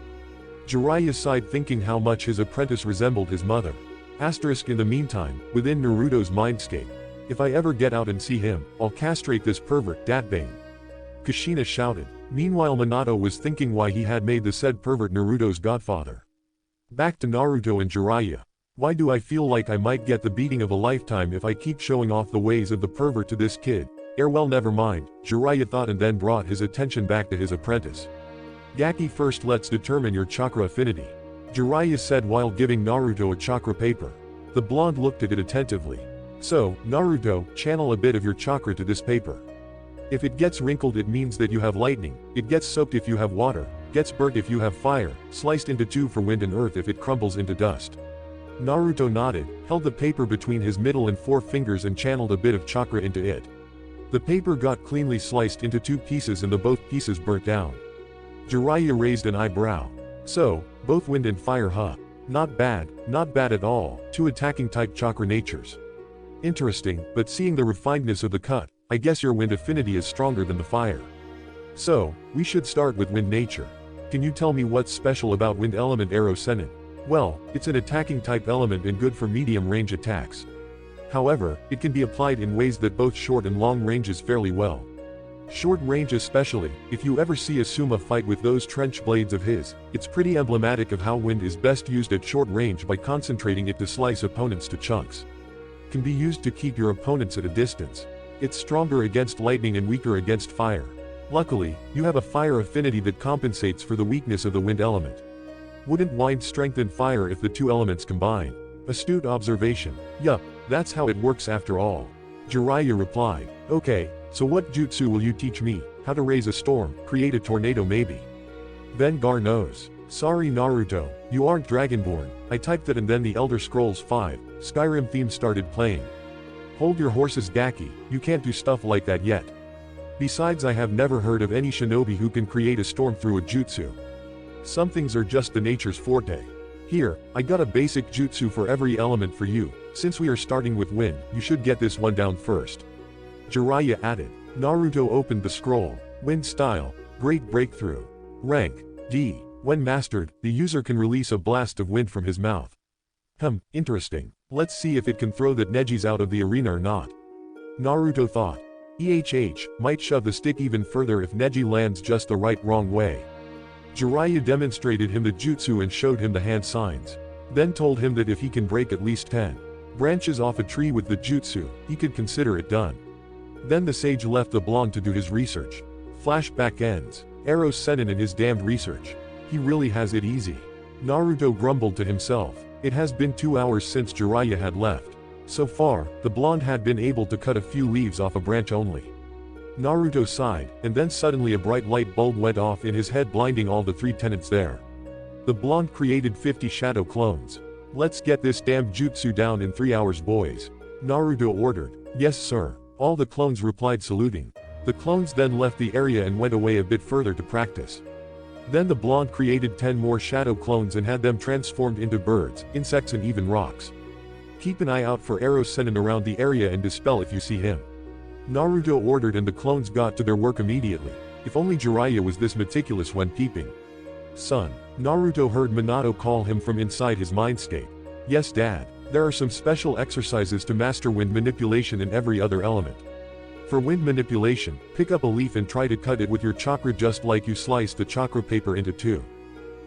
Jiraiya sighed thinking how much his apprentice resembled his mother. In the meantime, within Naruto's mindscape. If I ever get out and see him, I'll castrate this pervert, Datbane. Kushina shouted. Meanwhile Minato was thinking why he had made the said pervert Naruto's godfather. Back to Naruto and Jiraiya. Why do I feel like I might get the beating of a lifetime if I keep showing off the ways of the pervert to this kid? Well, never mind, Jiraiya thought and then brought his attention back to his apprentice. Gaki, first let's determine your chakra affinity. Jiraiya said while giving Naruto a chakra paper. The blonde looked at it attentively. So, Naruto, channel a bit of your chakra to this paper. If it gets wrinkled it means that you have lightning, it gets soaked if you have water, gets burnt if you have fire, sliced into two for wind and earth if it crumbles into dust. Naruto nodded, held the paper between his middle and forefingers and channeled a bit of chakra into it. The paper got cleanly sliced into 2 pieces and the both pieces burnt down. Jiraiya raised an eyebrow. So, both wind and fire, huh? Not bad at all, 2 attacking type chakra natures. Interesting, but seeing the refinedness of the cut, I guess your wind affinity is stronger than the fire. So, we should start with wind nature. Can you tell me what's special about wind element, Ero Sennin? Well, it's an attacking type element and good for medium range attacks. However, it can be applied in ways that both short and long ranges fairly well. Short range especially, if you ever see Asuma fight with those trench blades of his, it's pretty emblematic of how wind is best used at short range by concentrating it to slice opponents to chunks. Can be used to keep your opponents at a distance. It's stronger against lightning and weaker against fire. Luckily, you have a fire affinity that compensates for the weakness of the wind element. Wouldn't wind strengthen fire if the two elements combine? Astute observation. Yup, that's how it works after all. Jiraiya replied. Okay, so what jutsu will you teach me? How to raise a storm, create a tornado maybe? Then Gar knows. Sorry Naruto, you aren't Dragonborn. I typed that and then the Elder Scrolls 5, Skyrim theme started playing. Hold your horses Gaki, you can't do stuff like that yet. Besides I have never heard of any shinobi who can create a storm through a jutsu. Some things are just the nature's forte. Here, I got a basic jutsu for every element for you. Since we are starting with wind, you should get this one down first. Jiraiya added. Naruto opened the scroll. Wind style. Great breakthrough. Rank. D. When mastered, the user can release a blast of wind from his mouth. Interesting. Let's see if it can throw that Neji's out of the arena or not. Naruto thought. Might shove the stick even further if Neji lands just the wrong way. Jiraiya demonstrated him the jutsu and showed him the hand signs. Then told him that if he can break at least 10 branches off a tree with the jutsu, he could consider it done. Then the sage left the blonde to do his research. Flashback ends. Eros Sennin and his damned research. He really has it easy. Naruto grumbled to himself. It has been 2 hours since Jiraiya had left. So far, the blonde had been able to cut a few leaves off a branch only. Naruto sighed, and then suddenly a bright light bulb went off in his head, blinding all the 3 tenants there. The blonde created 50 shadow clones. Let's get this damned jutsu down in 3 hours boys. Naruto ordered. Yes sir. All the clones replied saluting. The clones then left the area and went away a bit further to practice. Then the blonde created 10 more shadow clones and had them transformed into birds, insects and even rocks. Keep an eye out for Eros Sennin around the area and dispel if you see him. Naruto ordered and the clones got to their work immediately. If only Jiraiya was this meticulous when peeping. Son. Naruto heard Minato call him from inside his mindscape. Yes dad. There are some special exercises to master wind manipulation and every other element. For wind manipulation, pick up a leaf and try to cut it with your chakra just like you slice the chakra paper into 2.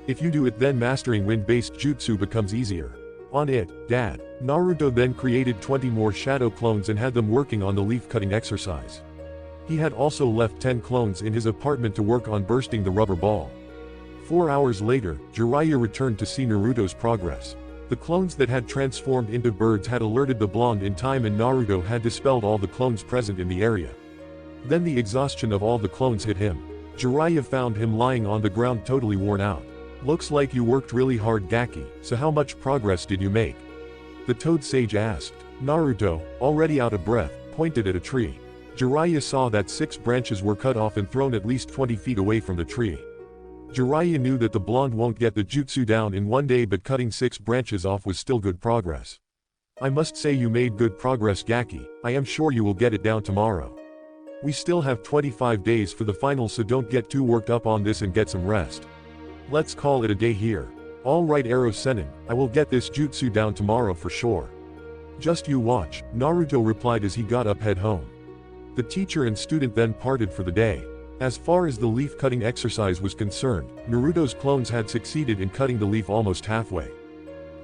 If you do it then mastering wind-based jutsu becomes easier. On it, dad. Naruto then created 20 more shadow clones and had them working on the leaf-cutting exercise. He had also left 10 clones in his apartment to work on bursting the rubber ball. 4 hours later, Jiraiya returned to see Naruto's progress. The clones that had transformed into birds had alerted the blonde in time and Naruto had dispelled all the clones present in the area. Then the exhaustion of all the clones hit him. Jiraiya found him lying on the ground totally worn out. Looks like you worked really hard Gaki, so how much progress did you make? The Toad Sage asked. Naruto, already out of breath, pointed at a tree. Jiraiya saw that 6 branches were cut off and thrown at least 20 feet away from the tree. Jiraiya knew that the blonde won't get the jutsu down in one day, but cutting 6 branches off was still good progress. I must say you made good progress Gaki, I am sure you will get it down tomorrow. We still have 25 days for the final, so don't get too worked up on this and get some rest. Let's call it a day here. Alright Eros Sennin, I will get this jutsu down tomorrow for sure. Just you watch, Naruto replied as he got up head home. The teacher and student then parted for the day. As far as the leaf-cutting exercise was concerned, Naruto's clones had succeeded in cutting the leaf almost halfway.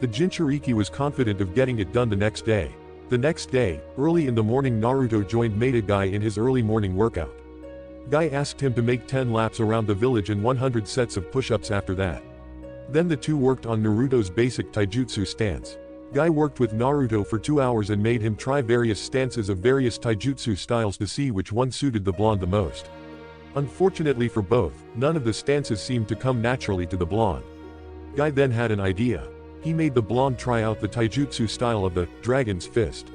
The Jinchuriki was confident of getting it done the next day. The next day, early in the morning Naruto joined Maida Guy in his early morning workout. Guy asked him to make 10 laps around the village and 100 sets of push-ups after that. Then the two worked on Naruto's basic taijutsu stance. Guy worked with Naruto for 2 hours and made him try various stances of various taijutsu styles to see which one suited the blonde the most. Unfortunately for both, none of the stances seemed to come naturally to the blonde. Guy then had an idea. He made the blonde try out the taijutsu style of the Dragon's Fist.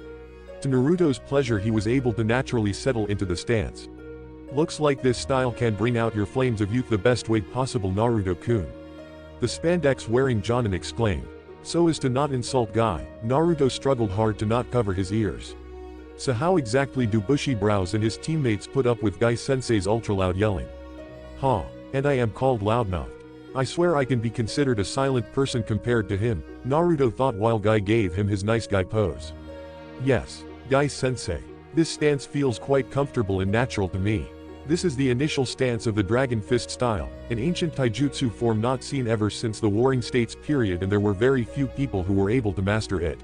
To Naruto's pleasure he was able to naturally settle into the stance. Looks like this style can bring out your flames of youth the best way possible Naruto-kun. The spandex-wearing Jonin exclaimed. So as to not insult Guy, Naruto struggled hard to not cover his ears. So how exactly do Bushy Brows and his teammates put up with Guy-sensei's ultra-loud yelling? Ha! And I am called loudmouthed. I swear I can be considered a silent person compared to him, Naruto thought while Guy gave him his nice guy pose. Yes, Guy-sensei. This stance feels quite comfortable and natural to me. This is the initial stance of the Dragon Fist style, an ancient taijutsu form not seen ever since the Warring States period, and there were very few people who were able to master it.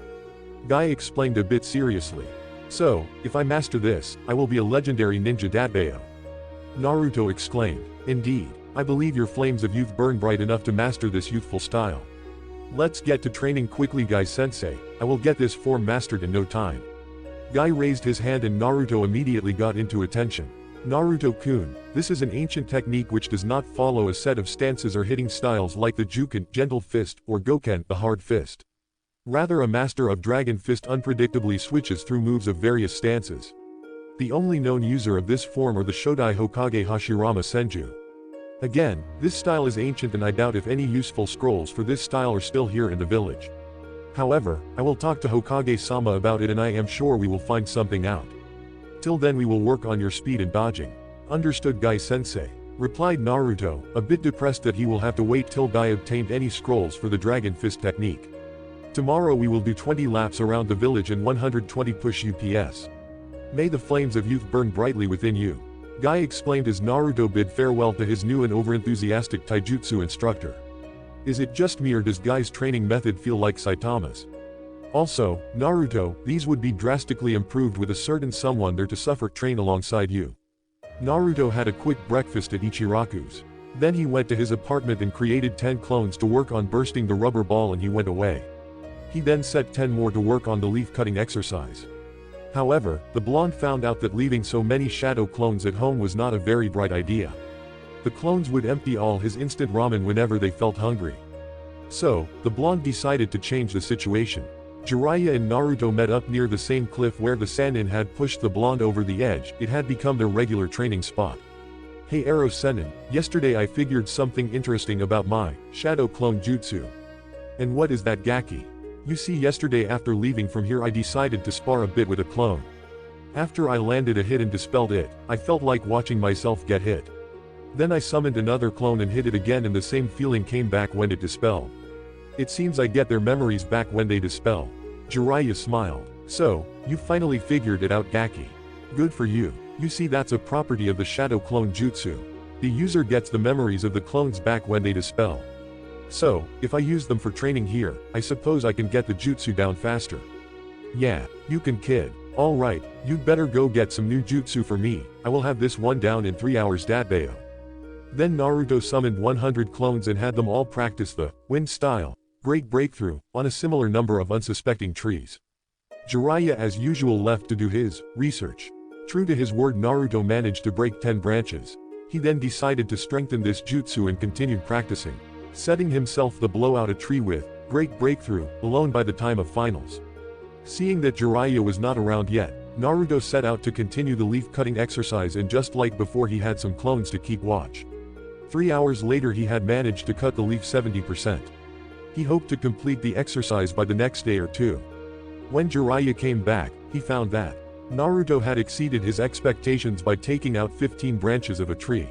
Guy explained a bit seriously. So, if I master this, I will be a legendary ninja Datbayo. Naruto exclaimed. Indeed, I believe your flames of youth burn bright enough to master this youthful style. Let's get to training quickly, Guy-sensei. I will get this form mastered in no time. Guy raised his hand and Naruto immediately got into attention. Naruto-kun, this is an ancient technique which does not follow a set of stances or hitting styles like the Juken, gentle fist, or Goken, the hard fist. Rather, a master of Dragon Fist unpredictably switches through moves of various stances. The only known user of this form are the Shodai Hokage Hashirama Senju. Again, this style is ancient and I doubt if any useful scrolls for this style are still here in the village. However, I will talk to Hokage-sama about it and I am sure we will find something out. Till then we will work on your speed and dodging. Understood, Guy-sensei, replied Naruto, a bit depressed that he will have to wait till Guy obtained any scrolls for the Dragon Fist technique. Tomorrow we will do 20 laps around the village and 120 push UPS. May the flames of youth burn brightly within you. Guy explained as Naruto bid farewell to his new and overenthusiastic taijutsu instructor. Is it just me or does Guy's training method feel like Saitama's? Also, Naruto, these would be drastically improved with a certain someone there to suffer train alongside you. Naruto had a quick breakfast at Ichiraku's. Then he went to his apartment and created 10 clones to work on bursting the rubber ball and he went away. He then set 10 more to work on the leaf cutting exercise. However, the blonde found out that leaving so many shadow clones at home was not a very bright idea. The clones would empty all his instant ramen whenever they felt hungry. So, the blonde decided to change the situation. Jiraiya and Naruto met up near the same cliff where the Sannin had pushed the blonde over the edge. It had become their regular training spot. Hey Arrow Sennin, yesterday I figured something interesting about my shadow clone jutsu. And what is that, Gaki? You see, yesterday after leaving from here I decided to spar a bit with a clone. After I landed a hit and dispelled it, I felt like watching myself get hit. Then I summoned another clone and hit it again and the same feeling came back when it dispelled. It seems I get their memories back when they dispel. Jiraiya smiled. So, you finally figured it out, Gaki. Good for you. You see, that's a property of the shadow clone jutsu. The user gets the memories of the clones back when they dispel. So, if I use them for training here, I suppose I can get the jutsu down faster. Yeah, you can, kid. Alright, you'd better go get some new jutsu for me. I will have this one down in 3 hours, Datbayo. Then Naruto summoned 100 clones and had them all practice the wind style, great breakthrough, on a similar number of unsuspecting trees. Jiraiya as usual left to do his research. True to his word, Naruto managed to break 10 branches. He then decided to strengthen this jutsu and continued practicing, setting himself the blow out a tree with great breakthrough, alone by the time of finals. Seeing that Jiraiya was not around yet, Naruto set out to continue the leaf cutting exercise, and just like before he had some clones to keep watch. 3 hours later he had managed to cut the leaf 70%. He hoped to complete the exercise by the next day or two. When Jiraiya came back, he found that Naruto had exceeded his expectations by taking out 15 branches of a tree.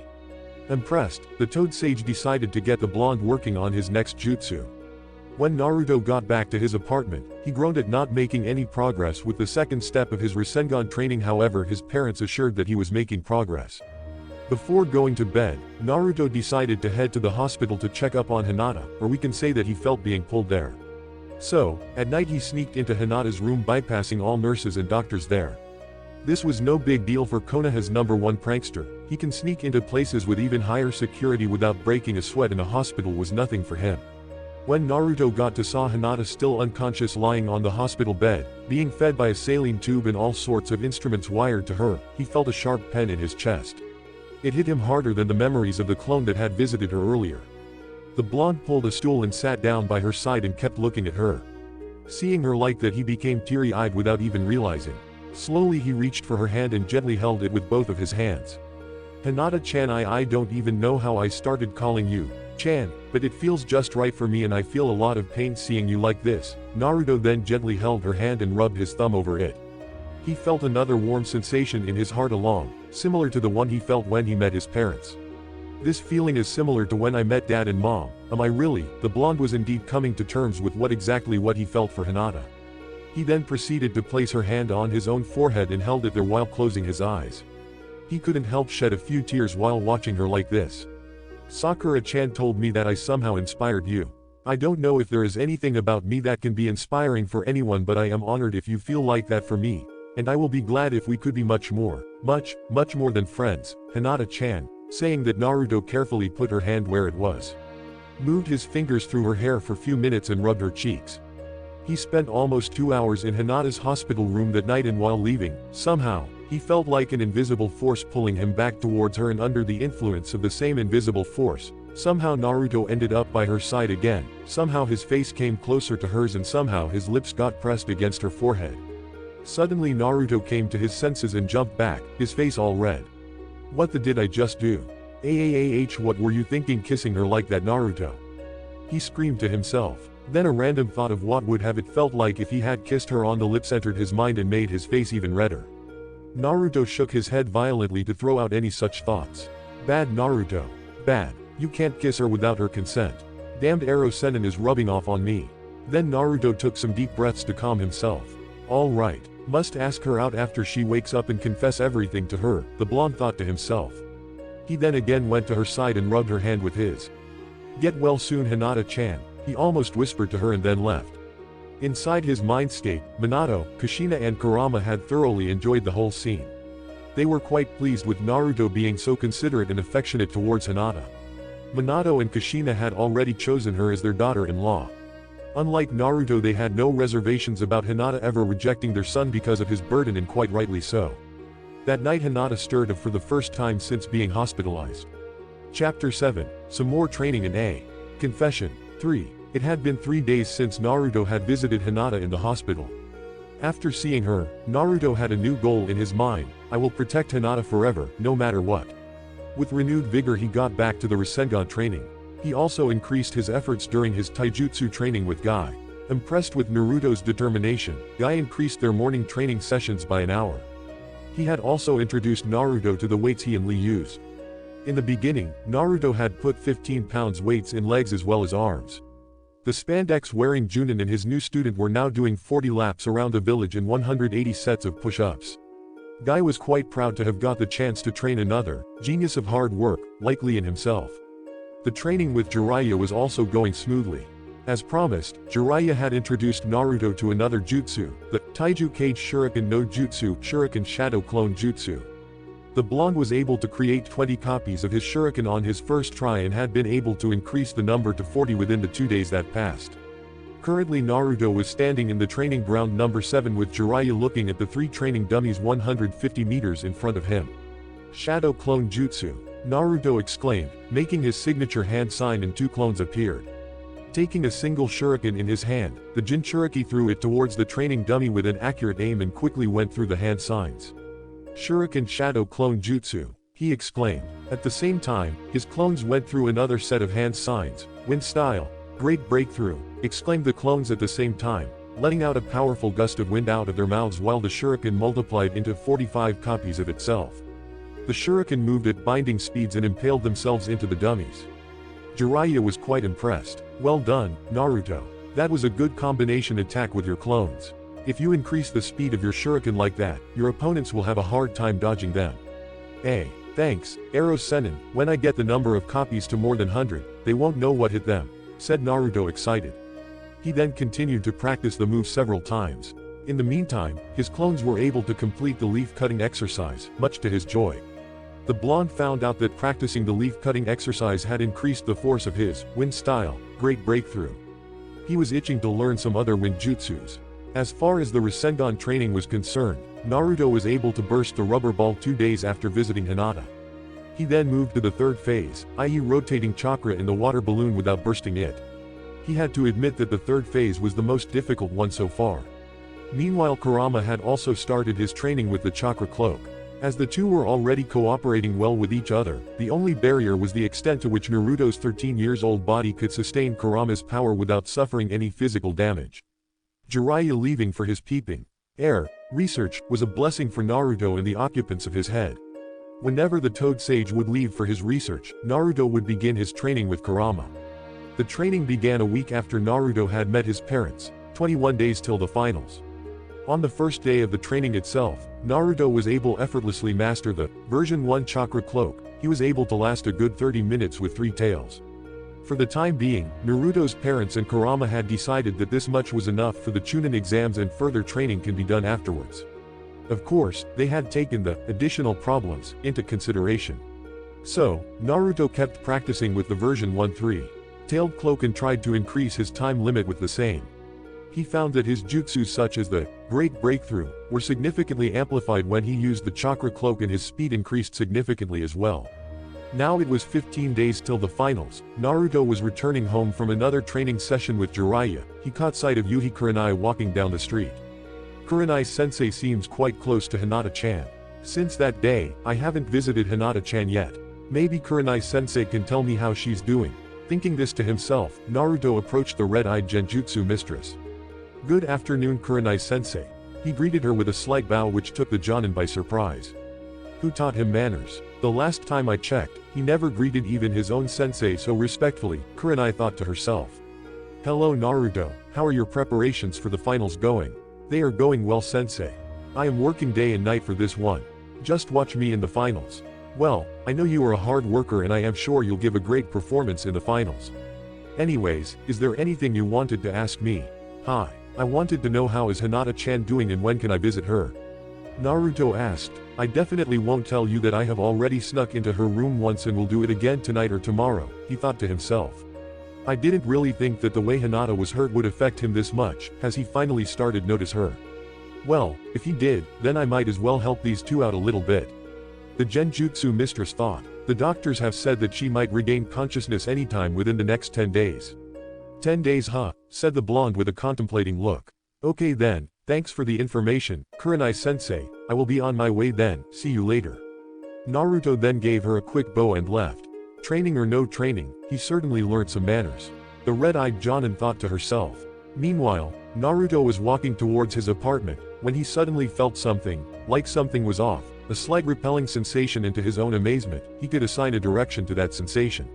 Impressed, the Toad Sage decided to get the blonde working on his next jutsu. When Naruto got back to his apartment, he groaned at not making any progress with the second step of his Rasengan training. However, his parents assured that he was making progress. Before going to bed, Naruto decided to head to the hospital to check up on Hinata, or we can say that he felt being pulled there. So, at night he sneaked into Hinata's room, bypassing all nurses and doctors there. This was no big deal for Konoha's #1 prankster. He can sneak into places with even higher security without breaking a sweat, and a hospital was nothing for him. When Naruto got to saw Hinata still unconscious lying on the hospital bed, being fed by a saline tube and all sorts of instruments wired to her, he felt a sharp pain in his chest. It hit him harder than the memories of the clone that had visited her earlier. The blonde pulled a stool and sat down by her side and kept looking at her. Seeing her like that, he became teary-eyed without even realizing. Slowly he reached for her hand and gently held it with both of his hands. Hinata-chan, I don't even know how I started calling you Chan, but it feels just right for me and I feel a lot of pain seeing you like this. Naruto then gently held her hand and rubbed his thumb over it. He felt another warm sensation in his heart similar to the one he felt when he met his parents. This feeling is similar to when I met Dad and Mom. Am I really? The blonde was indeed coming to terms with what he felt for Hinata. He then proceeded to place her hand on his own forehead and held it there while closing his eyes. He couldn't help shed a few tears while watching her like this. Sakura-chan told me that I somehow inspired you. I don't know if there is anything about me that can be inspiring for anyone, but I am honored if you feel like that for me. And I will be glad if we could be much more than friends, Hinata-chan, saying that Naruto carefully put her hand where it was. Moved his fingers through her hair for a few minutes and rubbed her cheeks. He spent almost 2 hours in Hinata's hospital room that night, and while leaving, somehow, he felt like an invisible force pulling him back towards her, and under the influence of the same invisible force, somehow Naruto ended up by her side again, somehow his face came closer to hers, and somehow his lips got pressed against her forehead. Suddenly Naruto came to his senses and jumped back, his face all red. What the did I just do? What were you thinking kissing her like that, Naruto? He screamed to himself. Then a random thought of what would have it felt like if he had kissed her on the lips entered his mind and made his face even redder. Naruto shook his head violently to throw out any such thoughts. Bad, Naruto. Bad. You can't kiss her without her consent. Damned Ero Sennin is rubbing off on me. Then Naruto took some deep breaths to calm himself. Alright, must ask her out after she wakes up and confess everything to her, the blonde thought to himself. He then again went to her side and rubbed her hand with his. Get well soon, Hinata-chan, he almost whispered to her and then left. Inside his mindscape, Minato, Kushina and Kurama had thoroughly enjoyed the whole scene. They were quite pleased with Naruto being so considerate and affectionate towards Hinata. Minato and Kushina had already chosen her as their daughter-in-law. Unlike Naruto, they had no reservations about Hinata ever rejecting their son because of his burden, and quite rightly so. That night Hinata stirred up for the first time since being hospitalized. Chapter 7, Some More Training in A. Confession. 3. It had been 3 days since Naruto had visited Hinata in the hospital. After seeing her, Naruto had a new goal in his mind: I will protect Hinata forever, no matter what. With renewed vigor he got back to the Rasengan training. He also increased his efforts during his taijutsu training with Guy. Impressed with Naruto's determination, Guy increased their morning training sessions by an hour. He had also introduced Naruto to the weights he and Lee used. In the beginning, Naruto had put 15 pounds weights in legs as well as arms. The spandex-wearing Junin and his new student were now doing 40 laps around the village and 180 sets of push-ups. Guy was quite proud to have got the chance to train another genius of hard work, like Lee and himself. The training with Jiraiya was also going smoothly. As promised, Jiraiya had introduced Naruto to another jutsu, the Taiju Cage Shuriken no Jutsu, Shuriken Shadow Clone Jutsu. The blonde was able to create 20 copies of his shuriken on his first try and had been able to increase the number to 40 within the 2 days that passed. Currently Naruto was standing in the training ground number 7 with Jiraiya looking at the 3 training dummies 150 meters in front of him. Shadow Clone Jutsu, Naruto exclaimed, making his signature hand sign, and 2 clones appeared. Taking a single shuriken in his hand, the Jinchuriki threw it towards the training dummy with an accurate aim and quickly went through the hand signs. Shuriken Shadow Clone Jutsu, he exclaimed. At the same time, his clones went through another set of hand signs. Wind style. Great breakthrough, exclaimed the clones at the same time, letting out a powerful gust of wind out of their mouths while the shuriken multiplied into 45 copies of itself. The shuriken moved at binding speeds and impaled themselves into the dummies. Jiraiya was quite impressed. Well done, Naruto. That was a good combination attack with your clones. If you increase the speed of your shuriken like that, your opponents will have a hard time dodging them. Thanks, Ero Sennin. When I get the number of copies to more than 100, they won't know what hit them, said Naruto excited. He then continued to practice the move several times. In the meantime, his clones were able to complete the leaf-cutting exercise, much to his joy. The blonde found out that practicing the leaf-cutting exercise had increased the force of his wind style, great breakthrough. He was itching to learn some other wind jutsus. As far as the Rasengan training was concerned, Naruto was able to burst the rubber ball 2 days after visiting Hinata. He then moved to the third phase, i.e. rotating chakra in the water balloon without bursting it. He had to admit that the third phase was the most difficult one so far. Meanwhile Kurama had also started his training with the chakra cloak. As the two were already cooperating well with each other, the only barrier was the extent to which Naruto's 13-year-old body could sustain Kurama's power without suffering any physical damage. Jiraiya leaving for his peeping research was a blessing for Naruto and the occupants of his head. Whenever the Toad Sage would leave for his research, Naruto would begin his training with Kurama. The training began a week after Naruto had met his parents, 21 days till the finals. On the first day of the training itself, Naruto was able effortlessly master the version 1 chakra cloak. He was able to last a good 30 minutes with 3 tails. For the time being, Naruto's parents and Kurama had decided that this much was enough for the Chunin exams and further training can be done afterwards. Of course, they had taken the additional problems into consideration. So, Naruto kept practicing with the version 1-3 tailed cloak and tried to increase his time limit with the same. He found that his jutsus such as the Great Breakthrough were significantly amplified when he used the chakra cloak and his speed increased significantly as well. Now it was 15 days till the finals. Naruto was returning home from another training session with Jiraiya. He caught sight of Yuhi Kurenai walking down the street. Kurenai-sensei seems quite close to Hinata-chan. Since that day, I haven't visited Hinata-chan yet. Maybe Kurenai-sensei can tell me how she's doing. Thinking this to himself, Naruto approached the red-eyed genjutsu mistress. "Good afternoon, Kurenai-sensei." He greeted her with a slight bow which took the Jonin by surprise. Who taught him manners? The last time I checked, he never greeted even his own sensei so respectfully, Kurenai thought to herself. "Hello Naruto, how are your preparations for the finals going?" "They are going well sensei. I am working day and night for this one. Just watch me in the finals." "Well, I know you are a hard worker and I am sure you'll give a great performance in the finals. Anyways, is there anything you wanted to ask me?" "Hi. I wanted to know how is Hinata-chan doing and when can I visit her?" Naruto asked. "I definitely won't tell you that I have already snuck into her room once and will do it again tonight or tomorrow," he thought to himself. I didn't really think that the way Hinata was hurt would affect him this much. Has he finally started notice her? Well, if he did, then I might as well help these two out a little bit. The genjutsu mistress thought. The doctors have said that she might regain consciousness anytime within the next 10 days. 10 days huh, said the blonde with a contemplating look. Okay then, thanks for the information, Kurenai-sensei, I will be on my way then, see you later. Naruto then gave her a quick bow and left. Training or no training, he certainly learned some manners. The red-eyed Jonin thought to herself. Meanwhile, Naruto was walking towards his apartment, when he suddenly felt something, like something was off, a slight repelling sensation and to his own amazement, he could assign a direction to that sensation.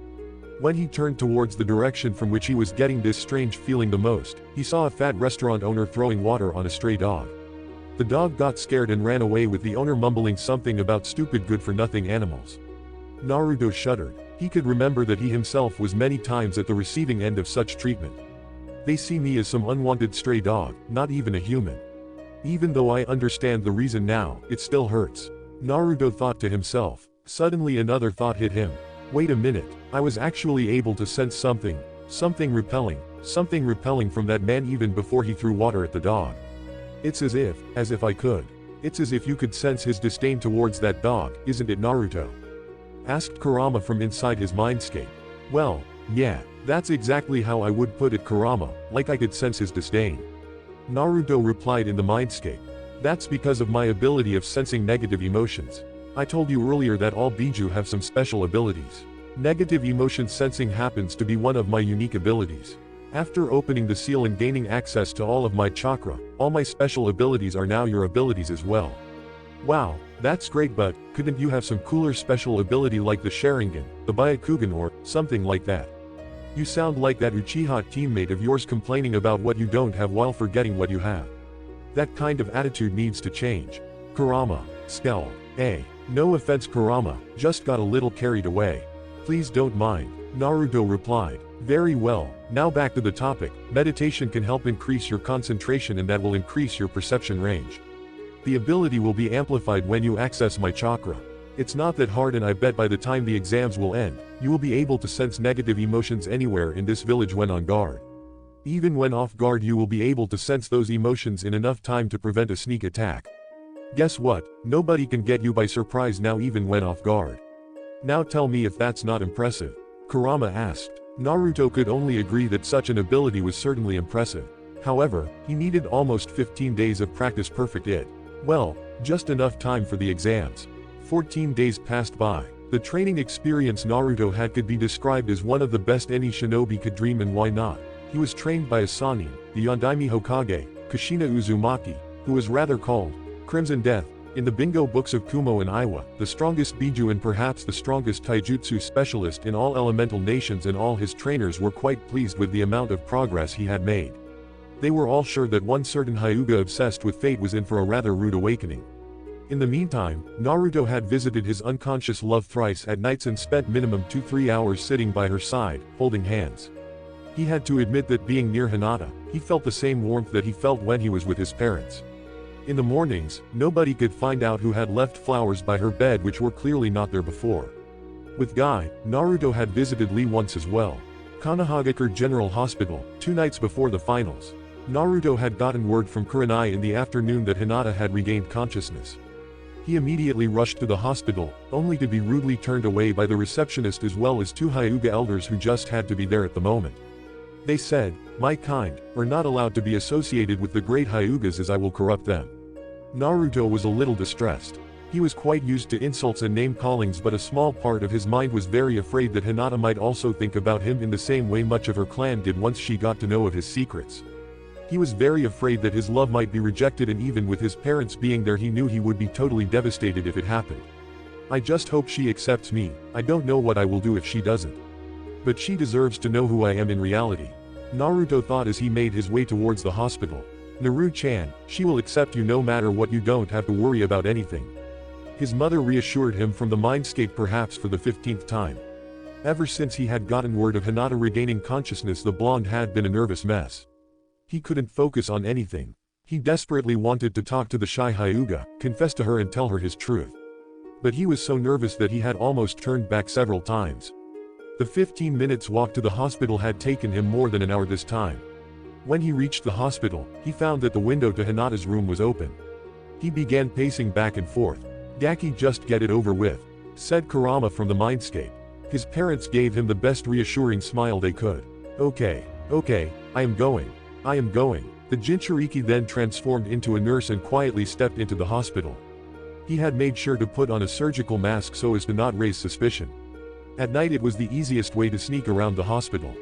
When he turned towards the direction from which he was getting this strange feeling the most, he saw a fat restaurant owner throwing water on a stray dog. The dog got scared and ran away with the owner mumbling something about stupid good-for-nothing animals. Naruto shuddered. He could remember that he himself was many times at the receiving end of such treatment. They see me as some unwanted stray dog, not even a human. Even though I understand the reason now, it still hurts. Naruto thought to himself. Suddenly another thought hit him. Wait a minute, I was actually able to sense something repelling from that man even before he threw water at the dog. It's as if I could. It's as if you could sense his disdain towards that dog, isn't it Naruto? Asked Kurama from inside his mindscape. Well, yeah, that's exactly how I would put it Kurama, like I could sense his disdain. Naruto replied in the mindscape. That's because of my ability of sensing negative emotions. I told you earlier that all Biju have some special abilities. Negative emotion sensing happens to be one of my unique abilities. After opening the seal and gaining access to all of my chakra, all my special abilities are now your abilities as well. Wow, that's great but, couldn't you have some cooler special ability like the Sharingan, the Byakugan or something like that? You sound like that Uchiha teammate of yours complaining about what you don't have while forgetting what you have. That kind of attitude needs to change. Kurama scowled. No offense Kurama, just got a little carried away. Please don't mind, Naruto replied. Very well, now back to the topic. Meditation can help increase your concentration and that will increase your perception range. The ability will be amplified when you access my chakra. It's not that hard and I bet by the time the exams will end, you will be able to sense negative emotions anywhere in this village when on guard. Even when off guard you will be able to sense those emotions in enough time to prevent a sneak attack. Guess what, nobody can get you by surprise now even when off guard. Now tell me if that's not impressive. Kurama asked. Naruto could only agree that such an ability was certainly impressive. However, he needed almost 15 days of practice perfect it. Well, just enough time for the exams. 14 days passed by. The training experience Naruto had could be described as one of the best any shinobi could dream and why not. He was trained by a Sannin, the Yondaime Hokage, Kushina Uzumaki, who was rather called Crimson Death, in the bingo books of Kumo and Iwa, the strongest Biju and perhaps the strongest taijutsu specialist in all elemental nations and all his trainers were quite pleased with the amount of progress he had made. They were all sure that one certain Hyuga obsessed with fate was in for a rather rude awakening. In the meantime, Naruto had visited his unconscious love thrice at nights and spent minimum 2-3 hours sitting by her side, holding hands. He had to admit that being near Hinata, he felt the same warmth that he felt when he was with his parents. In the mornings, nobody could find out who had left flowers by her bed which were clearly not there before. With Guy, Naruto had visited Lee once as well. Kanahagakure General Hospital, 2 nights before the finals. Naruto had gotten word from Kurenai in the afternoon that Hinata had regained consciousness. He immediately rushed to the hospital, only to be rudely turned away by the receptionist as well as 2 Hyuga elders who just had to be there at the moment. They said, "My kind, are not allowed to be associated with the great Hyugas as I will corrupt them." Naruto was a little distressed. He was quite used to insults and name-callings, but a small part of his mind was very afraid that Hinata might also think about him in the same way much of her clan did once she got to know of his secrets. He was very afraid that his love might be rejected, and even with his parents being there he knew he would be totally devastated if it happened. "I just hope she accepts me. I don't know what I will do if she doesn't. But she deserves to know who I am in reality," Naruto thought as he made his way towards the hospital. "Naru-chan, she will accept you no matter what, you don't have to worry about anything." His mother reassured him from the mindscape, perhaps for the 15th time. Ever since he had gotten word of Hinata regaining consciousness, the blonde had been a nervous mess. He couldn't focus on anything. He desperately wanted to talk to the shy Hyuga, confess to her and tell her his truth. But he was so nervous that he had almost turned back several times. The 15 minutes walk to the hospital had taken him more than an hour this time. When he reached the hospital, he found that the window to Hinata's room was open. He began pacing back and forth. "Gaki, just get it over with," said Kurama from the mindscape. His parents gave him the best reassuring smile they could. Okay, I am going. The Jinchuriki then transformed into a nurse and quietly stepped into the hospital. He had made sure to put on a surgical mask so as to not raise suspicion. At night it was the easiest way to sneak around the hospital.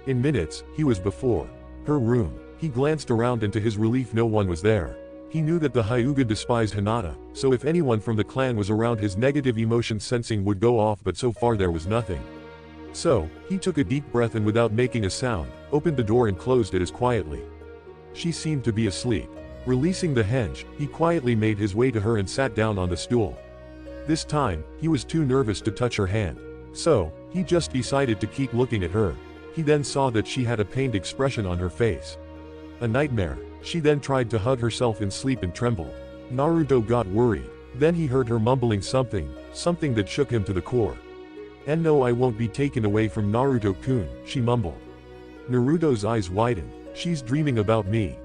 In minutes, he was before her room. He glanced around and to his relief no one was there. He knew that the Hyuga despised Hinata, so if anyone from the clan was around his negative emotion sensing would go off, but so far there was nothing. So, he took a deep breath and without making a sound, opened the door and closed it as quietly. She seemed to be asleep. Releasing the hinge, he quietly made his way to her and sat down on the stool. This time, he was too nervous to touch her hand. So, he just decided to keep looking at her. He then saw that she had a pained expression on her face. A nightmare. She then tried to hug herself in sleep and trembled. Naruto got worried. Then he heard her mumbling something that shook him to the core. "And no, I won't be taken away from Naruto-kun," she mumbled. Naruto's eyes widened. "She's dreaming about me.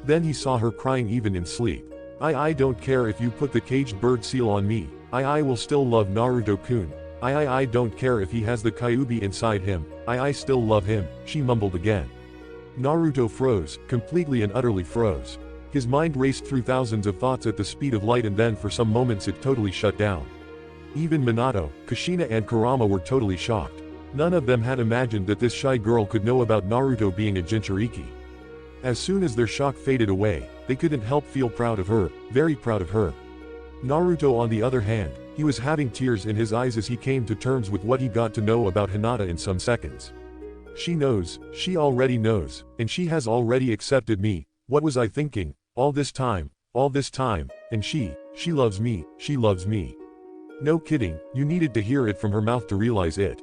Then he saw her crying even in sleep. I don't care if you put the caged bird seal on me. I will still love Naruto-kun. I don't care if he has the Kyuubi inside him. I still love him," she mumbled again. Naruto froze, completely and utterly froze. His mind raced through thousands of thoughts at the speed of light, and then for some moments it totally shut down. Even Minato, Kushina and Kurama were totally shocked. None of them had imagined that this shy girl could know about Naruto being a Jinchuriki. As soon as their shock faded away, they couldn't help feel proud of her, very proud of her. Naruto, on the other hand, he was having tears in his eyes as he came to terms with what he got to know about Hinata in some seconds. She knows, she already knows, and she has already accepted me. What was I thinking, all this time, and she loves me, she loves me. No kidding, you needed to hear it from her mouth to realize it.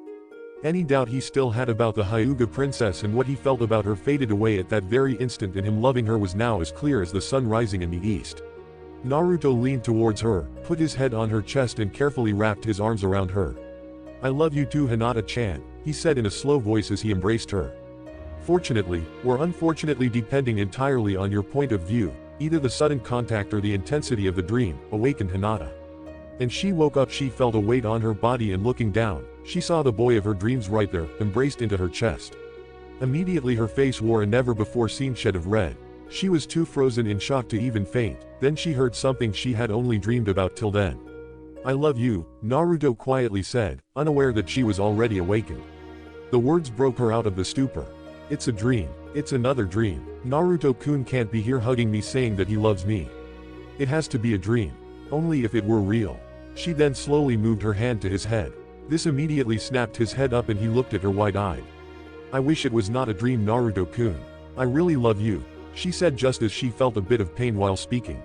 Any doubt he still had about the Hyuga princess and what he felt about her faded away at that very instant, and him loving her was now as clear as the sun rising in the east. Naruto leaned towards her, put his head on her chest and carefully wrapped his arms around her. "I love you too, Hinata-chan," he said in a slow voice as he embraced her. "Fortunately, or unfortunately, depending entirely on your point of view, either the sudden contact or the intensity of the dream awakened Hinata. And she woke up. She felt a weight on her body, and looking down, she saw the boy of her dreams right there, embraced into her chest. Immediately her face wore a never-before-seen shade of red. She was too frozen in shock to even faint. Then she heard something she had only dreamed about till then. "I love you," Naruto quietly said, unaware that she was already awakened. The words broke her out of the stupor. "It's a dream. It's another dream. Naruto-kun can't be here hugging me saying that he loves me. It has to be a dream. Only if it were real." She then slowly moved her hand to his head. This immediately snapped his head up and he looked at her wide-eyed. "I wish it was not a dream, Naruto-kun." I really love you, she said just as she felt a bit of pain while speaking.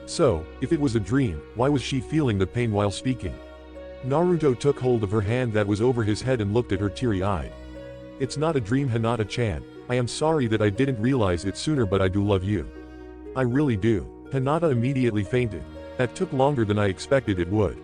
So, if it was a dream, why was she feeling the pain while speaking? Naruto took hold of her hand that was over his head and looked at her teary-eyed. It's not a dream, Hinata-chan. I am sorry that I didn't realize it sooner, but I do love you. I really do. Hinata immediately fainted. That took longer than I expected it would.